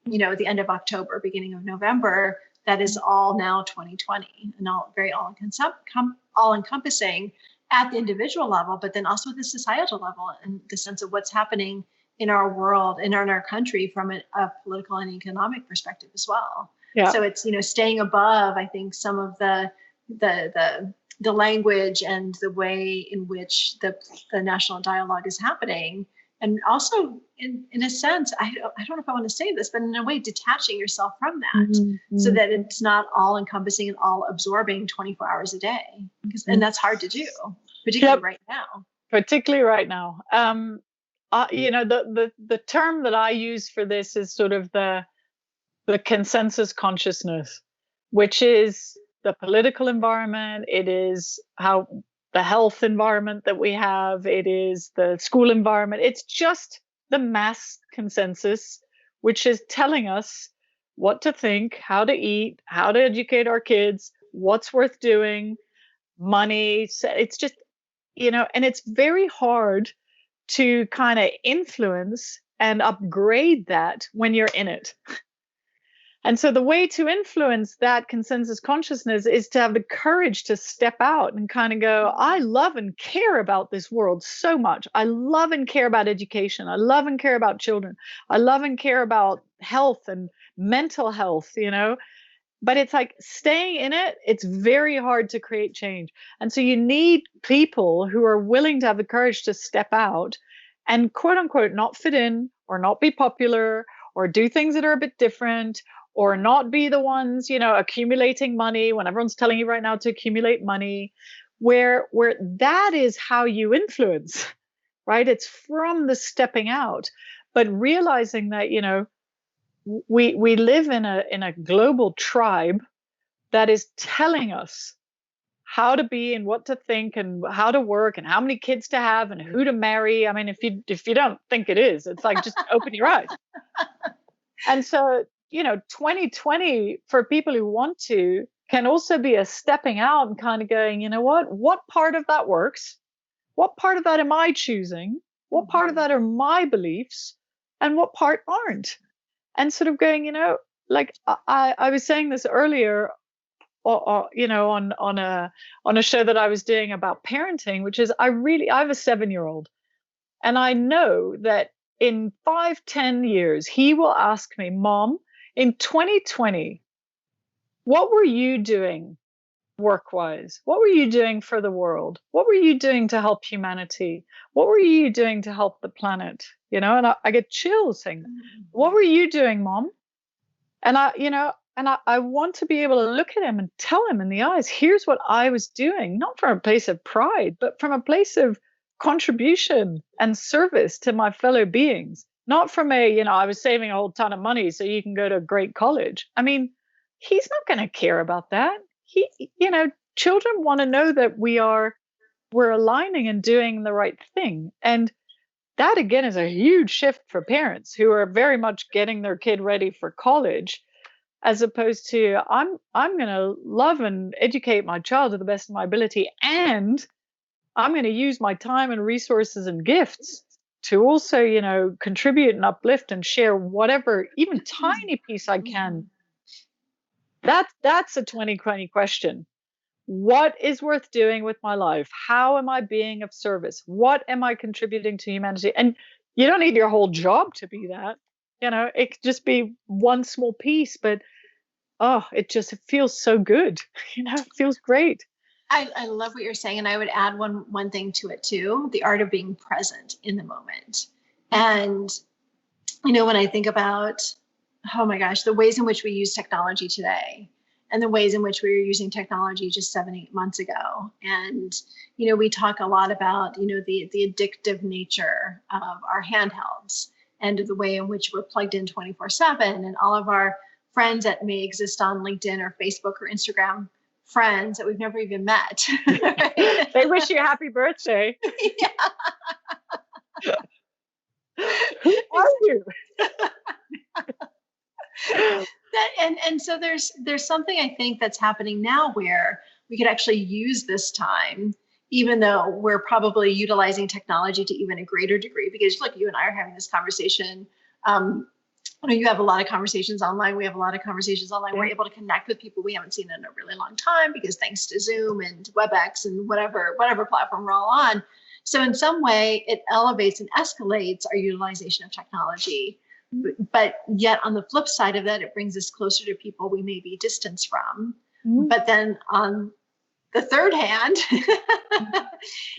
the end of October, beginning of November, that is all now 2020 and all very all-encompassing at the individual level, but then also at the societal level, and the sense of what's happening in our world and in our country from a political and economic perspective as well. Yeah. So it's, staying above, I think, some of the language and the way in which the national dialogue is happening. And also, in a sense, I don't know if I want to say this, but in a way, detaching yourself from that, so that it's not all encompassing and all absorbing 24 hours a day. And that's hard to do, particularly right now. Particularly right now. The term that I use for this is sort of the consensus consciousness, which is the political environment. It is how the health environment that we have. It is the school environment. It's just the mass consensus, which is telling us what to think, how to eat, how to educate our kids, what's worth doing, money. It's just, and it's very hard to kind of influence and upgrade that when you're in it. And so the way to influence that consensus consciousness is to have the courage to step out and kind of go, I love and care about this world so much. I love and care about education. I love and care about children. I love and care about health and mental health, But it's like staying in it, it's very hard to create change. And so you need people who are willing to have the courage to step out and, quote unquote, not fit in or not be popular or do things that are a bit different, or not be the ones, accumulating money when everyone's telling you right now to accumulate money, where that is how you influence, right? It's from the stepping out, but realizing that, we live in a global tribe that is telling us how to be and what to think and how to work and how many kids to have and who to marry. I mean, if you don't think it is, it's like, just open your eyes. And so, 2020 for people who want to can also be a stepping out and kind of going, you know what part of that works? What part of that am I choosing? What part of that are my beliefs? And what part aren't? And sort of going, like I was saying this earlier, or on a show that I was doing about parenting, which is I have a 7-year-old, and I know that in 5-10 years he will ask me, Mom, in 2020, what were you doing work-wise? What were you doing for the world? What were you doing to help humanity? What were you doing to help the planet? And I get chills saying, what were you doing, Mom? And I want to be able to look at him and tell him in the eyes, here's what I was doing, not from a place of pride, but from a place of contribution and service to my fellow beings, not from I was saving a whole ton of money so you can go to a great college. I mean, he's not going to care about that. Children want to know that we're aligning and doing the right thing. And that again is a huge shift for parents who are very much getting their kid ready for college, as opposed to I'm going to love and educate my child to the best of my ability, and I'm going to use my time and resources and gifts to also, contribute and uplift and share whatever, even tiny piece I can. That's a 2020 question. What is worth doing with my life? How am I being of service? What am I contributing to humanity? And you don't need your whole job to be that. It could just be one small piece, but it feels so good. It feels great. I love what you're saying. And I would add one thing to it too, the art of being present in the moment. And, when I think about, oh my gosh, the ways in which we use technology today and the ways in which we were using technology just 7-8 months ago. And, we talk a lot about, the addictive nature of our handhelds and the way in which we're plugged in 24/7, and all of our friends that may exist on LinkedIn or Facebook or Instagram, friends that we've never even met. Right? They wish you a happy birthday. Yeah. Who are you? And so there's something I think that's happening now where we could actually use this time, even though we're probably utilizing technology to even a greater degree, because look, you and I are having this conversation. You have a lot of conversations online. We have a lot of conversations online. We're able to connect with people we haven't seen in a really long time, because thanks to Zoom and WebEx and whatever platform we're all on. So in some way, it elevates and escalates our utilization of technology. But yet on the flip side of that, it brings us closer to people we may be distanced from. But then on the third hand,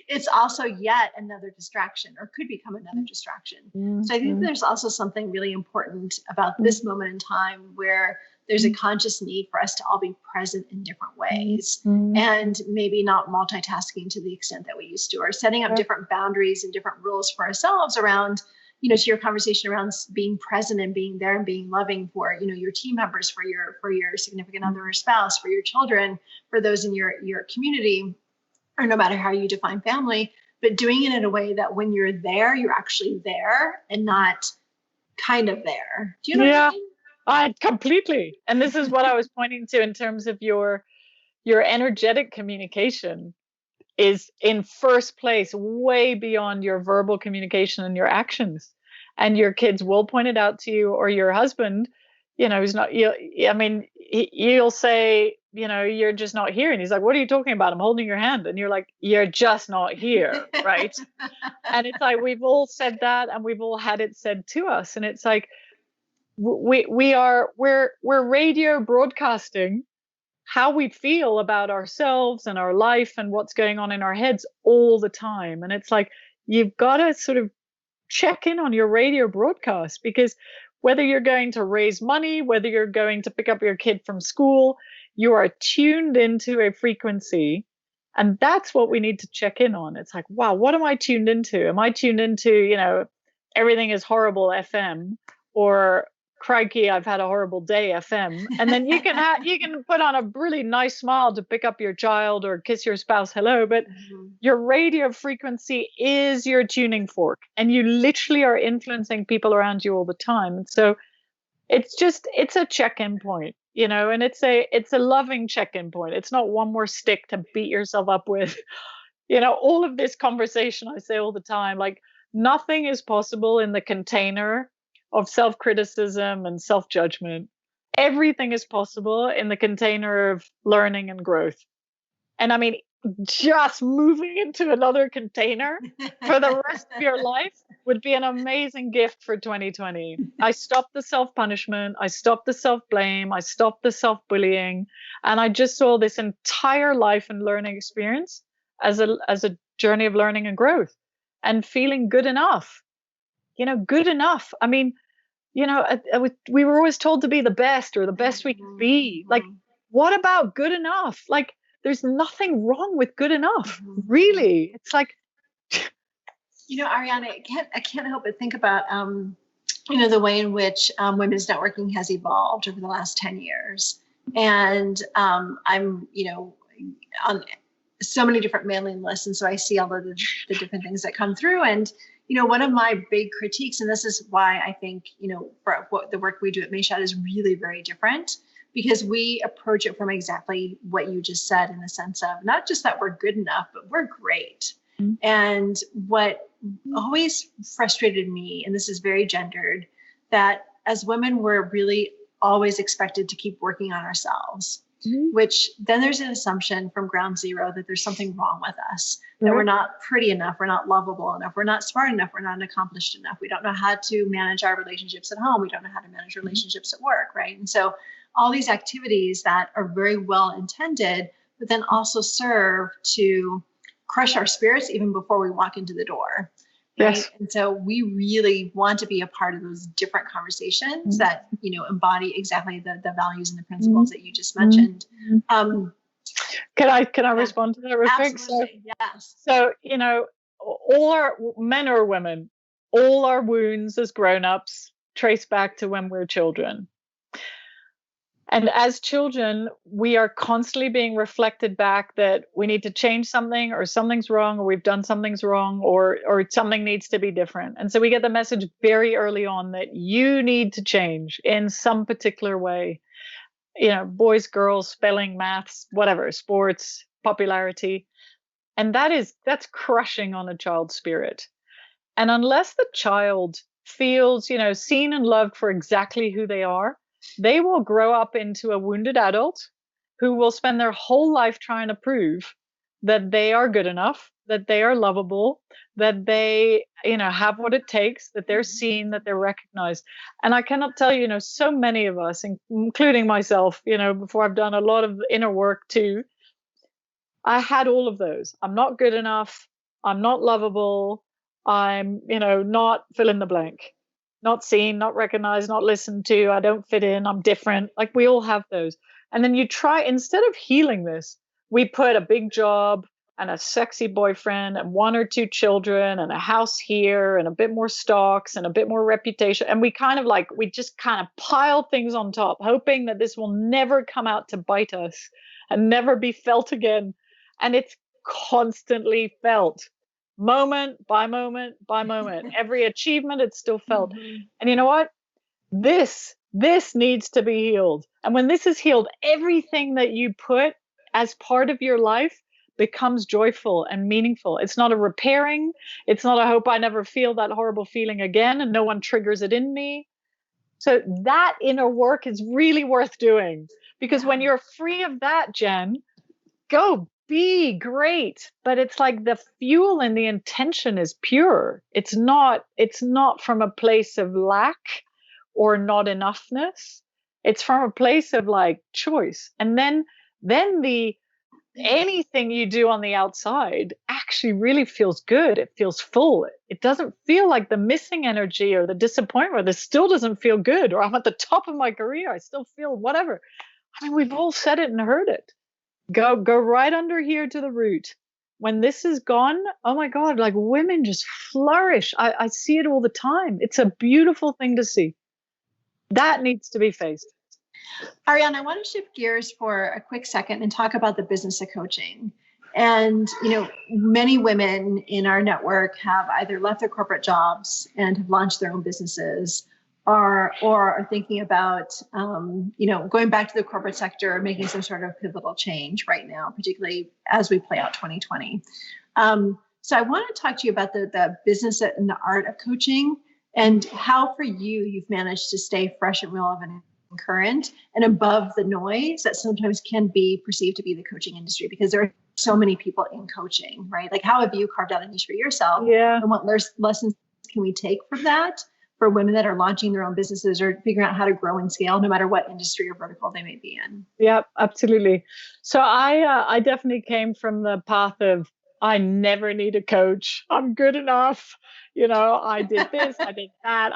it's also yet another distraction, or could become another distraction. So I think there's also something really important about this moment in time where there's a conscious need for us to all be present in different ways, and maybe not multitasking to the extent that we used to, or setting up different boundaries and different rules for ourselves around, to your conversation around being present and being there and being loving for, your team members, for your significant other or spouse, for your children, for those in your community, or no matter how you define family, but doing it in a way that when you're there, you're actually there and not kind of there. Do you know what I mean? I completely. And this is what I was pointing to in terms of your energetic communication is in first place, way beyond your verbal communication and your actions. And your kids will point it out to you, or your husband, he's not, you'll say, you're just not here. And he's like, what are you talking about? I'm holding your hand. And you're like, you're just not here. Right. And it's like, we've all said that, and we've all had it said to us. And it's like, we're radio broadcasting how we feel about ourselves and our life and what's going on in our heads all the time. And it's like, you've got to sort of check in on your radio broadcast, because whether you're going to raise money, whether you're going to pick up your kid from school, you are tuned into a frequency. And that's what we need to check in on. It's like, wow, what am I tuned into? Am I tuned into, everything is horrible FM, or crikey, I've had a horrible day, FM. And then you can put on a really nice smile to pick up your child or kiss your spouse hello, but your radio frequency is your tuning fork, and you literally are influencing people around you all the time. And so it's a check-in point, and it's a loving check-in point. It's not one more stick to beat yourself up with. All of this conversation, I say all the time, like, nothing is possible in the container of self-criticism and self-judgment. Everything is possible in the container of learning and growth. And I mean, just moving into another container for the rest of your life would be an amazing gift for 2020. I stopped the self-punishment. I stopped the self-blame. I stopped the self-bullying. And I just saw this entire life and learning experience as a journey of learning and growth and feeling good enough. Good enough. I mean, we were always told to be the best or the best we can be. Like, what about good enough? Like, there's nothing wrong with good enough, really. It's like, Ariane, I can't help but think about, the way in which women's networking has evolved over the last 10 years. And I'm, on so many different mailing lists. And so I see all of the different things that come through. And, one of my big critiques, and this is why I think, for what the work we do at Mayshad is really very different, because we approach it from exactly what you just said, in the sense of not just that we're good enough, but we're great. And what always frustrated me, and this is very gendered, that as women, we're really always expected to keep working on ourselves, which then there's an assumption from ground zero that there's something wrong with us, that we're not pretty enough, we're not lovable enough, we're not smart enough, we're not accomplished enough, we don't know how to manage our relationships at home, we don't know how to manage relationships at work, right? And so all these activities that are very well intended, but then also serve to crush our spirits even before we walk into the door. Right? Yes. And so we really want to be a part of those different conversations that, embody exactly the values and the principles that you just mentioned. Can I respond to that real quick? Absolutely, yes. So, all our men or women, all our wounds as grown-ups trace back to when we're children. And as children, we are constantly being reflected back that we need to change something, or something's wrong, or we've done something's wrong, or something needs to be different. And so we get the message very early on that you need to change in some particular way. Boys, girls, spelling, maths, whatever, sports, popularity. And that's crushing on a child's spirit. And unless the child feels, seen and loved for exactly who they are, they will grow up into a wounded adult who will spend their whole life trying to prove that they are good enough, that they are lovable, that they, have what it takes, that they're seen, that they're recognized. And I cannot tell you, so many of us, including myself, before I've done a lot of inner work too, I had all of those. I'm not good enough. I'm not lovable. I'm, not fill in the blank. Not seen, not recognized, not listened to. I don't fit in. I'm different. Like, we all have those. And then you try, instead of healing this, we put a big job and a sexy boyfriend and 1 or 2 children and a house here and a bit more stocks and a bit more reputation. And we just kind of pile things on top, hoping that this will never come out to bite us and never be felt again. And it's constantly felt. Moment by moment by moment, every achievement, it's still felt. And you know what? This needs to be healed. And when this is healed, everything that you put as part of your life becomes joyful and meaningful. It's not a repairing. It's not a hope I never feel that horrible feeling again and no one triggers it in me. So that inner work is really worth doing, because when you're free of that, Jen, go be great. But it's like the fuel and the intention is pure. It's not from a place of lack or not enoughness. It's from a place of like choice. And then anything you do on the outside actually really feels good. It feels full. It doesn't feel like the missing energy or the disappointment, or this still doesn't feel good, or I'm at the top of my career, I still feel whatever. I mean, we've all said it and heard it. Go right under here to the root. When this is gone, oh my God, like women just flourish. I see it all the time. It's a beautiful thing to see. That needs to be faced. Ariane, I want to shift gears for a quick second and talk about the business of coaching. And, many women in our network have either left their corporate jobs and have launched their own businesses, or are thinking about, going back to the corporate sector, making some sort of pivotal change right now, particularly as we play out 2020. So I want to talk to you about the business and the art of coaching, and how for you've managed to stay fresh and relevant and current and above the noise that sometimes can be perceived to be the coaching industry, because there are so many people in coaching, right? Like, how have you carved out a niche for yourself? Yeah. And what lessons can we take from that for women that are launching their own businesses or figuring out how to grow and scale, no matter what industry or vertical they may be in? Yeah, absolutely. So I definitely came from the path of, I never need a coach. I'm good enough. I did this, I did that.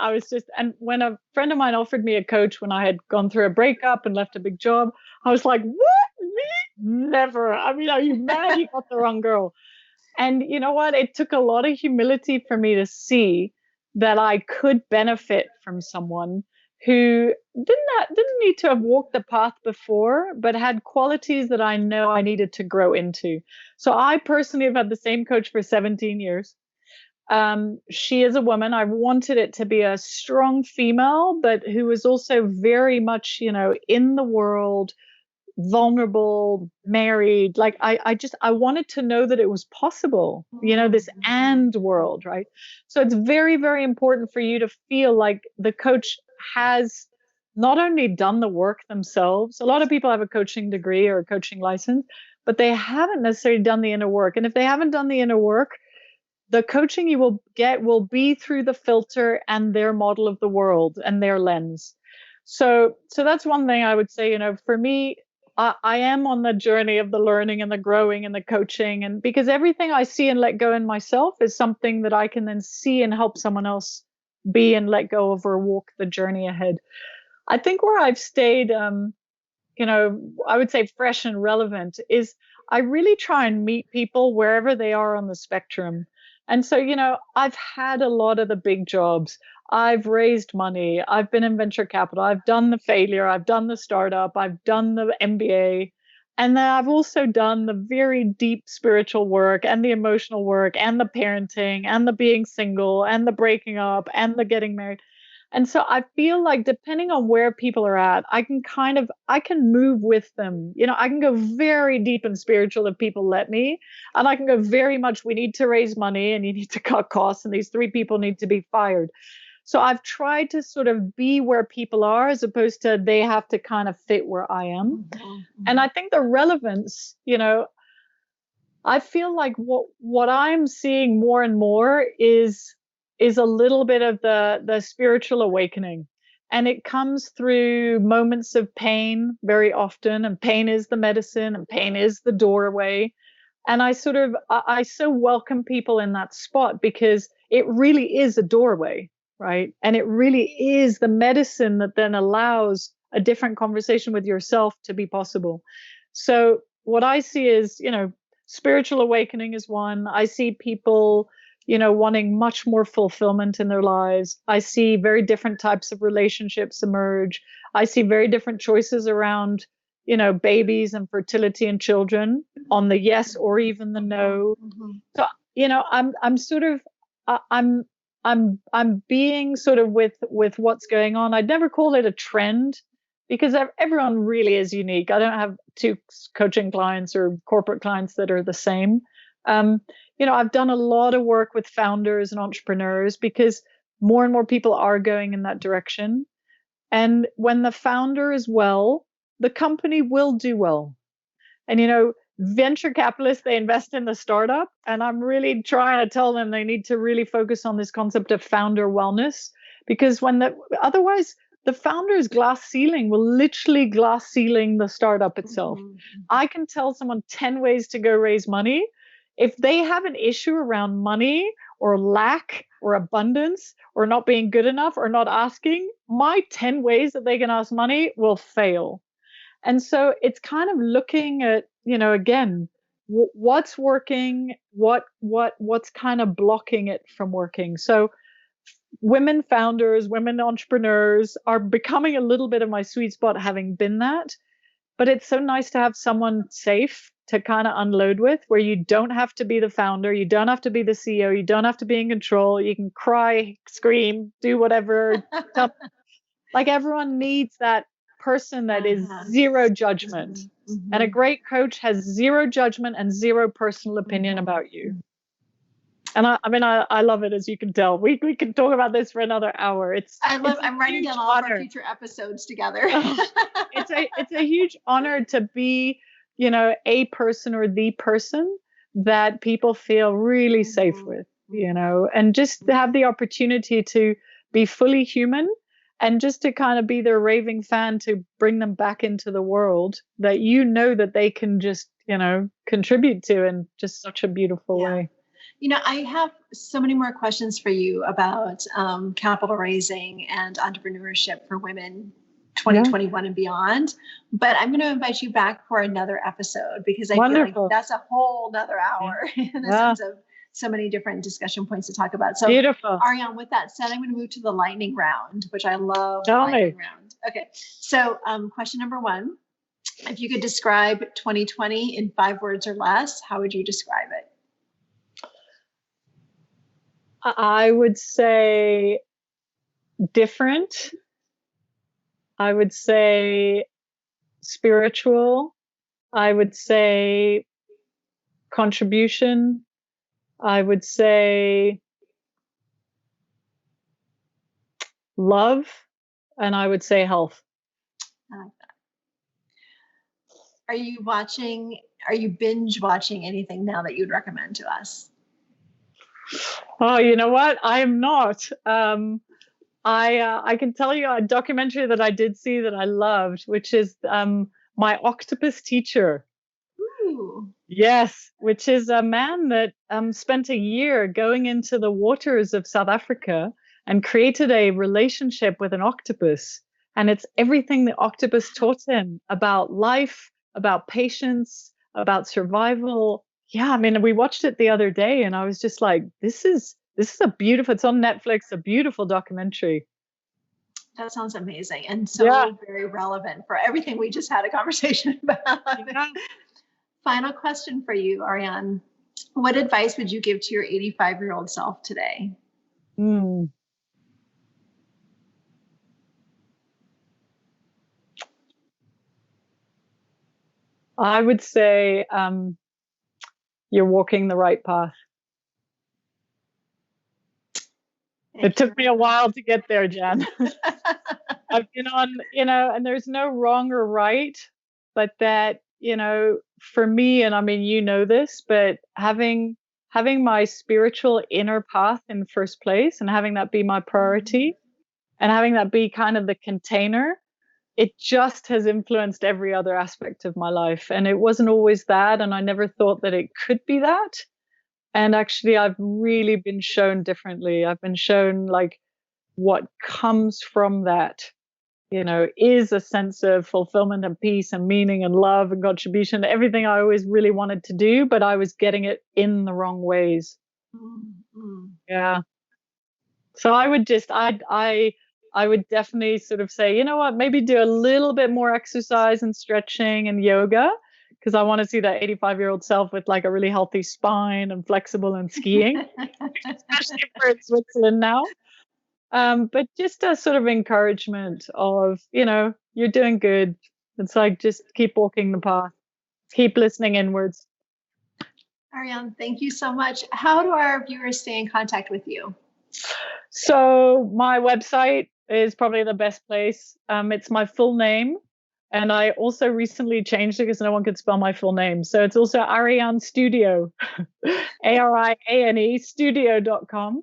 And when a friend of mine offered me a coach when I had gone through a breakup and left a big job, I was like, what? Me? Never. I mean, are you mad? You got the wrong girl. And you know what? It took a lot of humility for me to see that I could benefit from someone who didn't need to have walked the path before, but had qualities that I know I needed to grow into. So I personally have had the same coach for 17 years. She is a woman. I wanted it to be a strong female, but who was also very much, in the world, vulnerable, married. Like I wanted to know that it was possible, this and world, right? So it's very, very important for you to feel like the coach has not only done the work themselves. A lot of people have a coaching degree or a coaching license, but they haven't necessarily done the inner work. And if they haven't done the inner work, the coaching you will get will be through the filter and their model of the world and their lens. So that's one thing I would say, for me, I am on the journey of the learning and the growing and the coaching. And because everything I see and let go in myself is something that I can then see and help someone else be and let go of or walk the journey ahead. I think where I've stayed, I would say fresh and relevant is I really try and meet people wherever they are on the spectrum. And so, I've had a lot of the big jobs. I've raised money. I've been in venture capital. I've done the failure. I've done the startup. I've done the MBA. And then I've also done the very deep spiritual work and the emotional work and the parenting and the being single and the breaking up and the getting married. And so I feel like depending on where people are at, I can move with them. I can go very deep and spiritual if people let me. And I can go very much, we need to raise money and you need to cut costs and these 3 people need to be fired. So I've tried to sort of be where people are as opposed to they have to kind of fit where I am. Mm-hmm. And I think the relevance, I feel like what I'm seeing more and more is a little bit of the spiritual awakening. And it comes through moments of pain very often. And pain is the medicine and pain is the doorway. And I so welcome people in that spot because it really is a doorway, right? And it really is the medicine that then allows a different conversation with yourself to be possible. So what I see is, spiritual awakening is one. I see people, wanting much more fulfillment in their lives. I see very different types of relationships emerge. I see very different choices around, babies and fertility and children on the yes or even the no. Mm-hmm. So, I'm sort of, I'm being sort of with what's going on. I'd never call it a trend because everyone really is unique. I don't have 2 coaching clients or corporate clients that are the same. I've done a lot of work with founders and entrepreneurs because more and more people are going in that direction. And when the founder is well, the company will do well. And, venture capitalists, they invest in the startup. And I'm really trying to tell them they need to really focus on this concept of founder wellness, because otherwise the founder's glass ceiling will literally glass ceiling the startup itself. Mm-hmm. I can tell someone 10 ways to go raise money. If they have an issue around money or lack or abundance or not being good enough or not asking, my 10 ways that they can ask money will fail. And so it's kind of looking at, again, what's working, what's kind of blocking it from working. So women founders, women entrepreneurs are becoming a little bit of my sweet spot, having been that. But it's so nice to have someone safe to kind of unload with, where you don't have to be the founder, you don't have to be the CEO, you don't have to be in control. You can cry, scream, do whatever. Like, everyone needs that person that is zero judgment. Mm-hmm. And a great coach has zero judgment and zero personal opinion about you. And I love it, as you can tell. We can talk about this for another hour. I'm writing down all of our future episodes together. It's a huge honor to be, a person or the person that people feel really safe with, and just to have the opportunity to be fully human, and just to kind of be their raving fan, to bring them back into the world that that they can just, contribute to in just such a beautiful way. I have so many more questions for you about capital raising and entrepreneurship for women 2021 and beyond. But I'm going to invite you back for another episode, because I feel like that's a whole nother hour in the sense of so many different discussion points to talk about. So, beautiful. Ariane, with that said, I'm going to move to the lightning round, which I love. Lightning round. Okay. So question number 1, if you could describe 2020 in 5 words or less, how would you describe it? I would say different. I would say spiritual. I would say contribution. I would say love. And I would say health. I like that. Are you binge watching anything now that you'd recommend to us? Oh, you know what? I am not. I can tell you a documentary that I did see that I loved, which is My Octopus Teacher. Ooh. Yes, which is a man that spent a year going into the waters of South Africa and created a relationship with an octopus. And it's everything the octopus taught him about life, about patience, about survival. Yeah, I mean, we watched it the other day and I was just like, this is a beautiful, it's on Netflix, a beautiful documentary. That sounds amazing and so very relevant for everything we just had a conversation about. Yeah. Final question for you, Ariane. What advice would you give to your 85-year-old self today? I would say you're walking the right path. It took me a while to get there, Jen. I've been on, and there's no wrong or right, but that, for me, and I mean, this, but having my spiritual inner path in the first place and having that be my priority and having that be kind of the container, it just has influenced every other aspect of my life. And it wasn't always that. And I never thought that it could be that. And actually, I've really been shown differently. I've been shown like what comes from that, is a sense of fulfillment and peace and meaning and love and contribution, everything I always really wanted to do, but I was getting it in the wrong ways. Mm-hmm. Yeah. So I would just, I would definitely sort of say, you know what, maybe do a little bit more exercise and stretching and yoga, because I want to see that 85-year-old self with like a really healthy spine and flexible and skiing, especially if we're in Switzerland now. But just a sort of encouragement of, you're doing good. It's like, just keep walking the path, keep listening inwards. Ariane, thank you so much. How do our viewers stay in contact with you? So my website is probably the best place. It's my full name. And I also recently changed it because no one could spell my full name. So it's also Ariane Studio, ARIANE studio.com.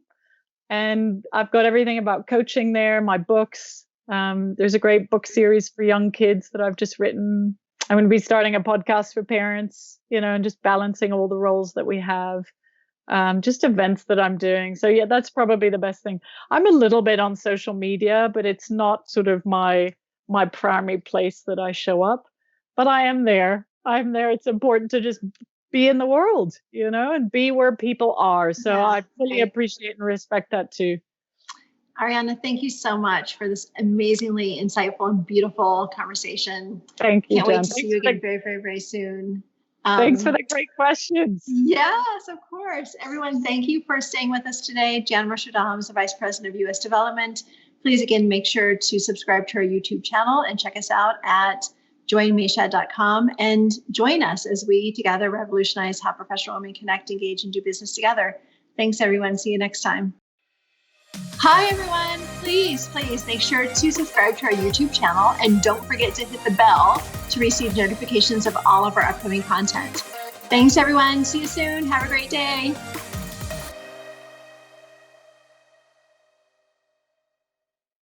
And I've got everything about coaching there, my books. There's a great book series for young kids that I've just written. I'm going to be starting a podcast for parents, and just balancing all the roles that we have. Just events that I'm doing. So yeah, that's probably the best thing. I'm a little bit on social media, but it's not sort of my primary place that I show up, but I am there. I'm there. It's important to just be in the world, and be where people are. So I fully appreciate and respect that too. Ariana, thank you so much for this amazingly insightful and beautiful conversation. Thank you, Can't wait Jen. to see you again very, very, very soon. Thanks for the great questions. Yes, of course. Everyone, thank you for staying with us today. Jan Rashadams, the Vice President of U.S. Development. Please, again, make sure to subscribe to our YouTube channel and check us out at joinmayshad.com and join us as we together revolutionize how professional women connect, engage, and do business together. Thanks, everyone. See you next time. Hi, everyone. Please make sure to subscribe to our YouTube channel and don't forget to hit the bell to receive notifications of all of our upcoming content. Thanks, everyone. See you soon. Have a great day.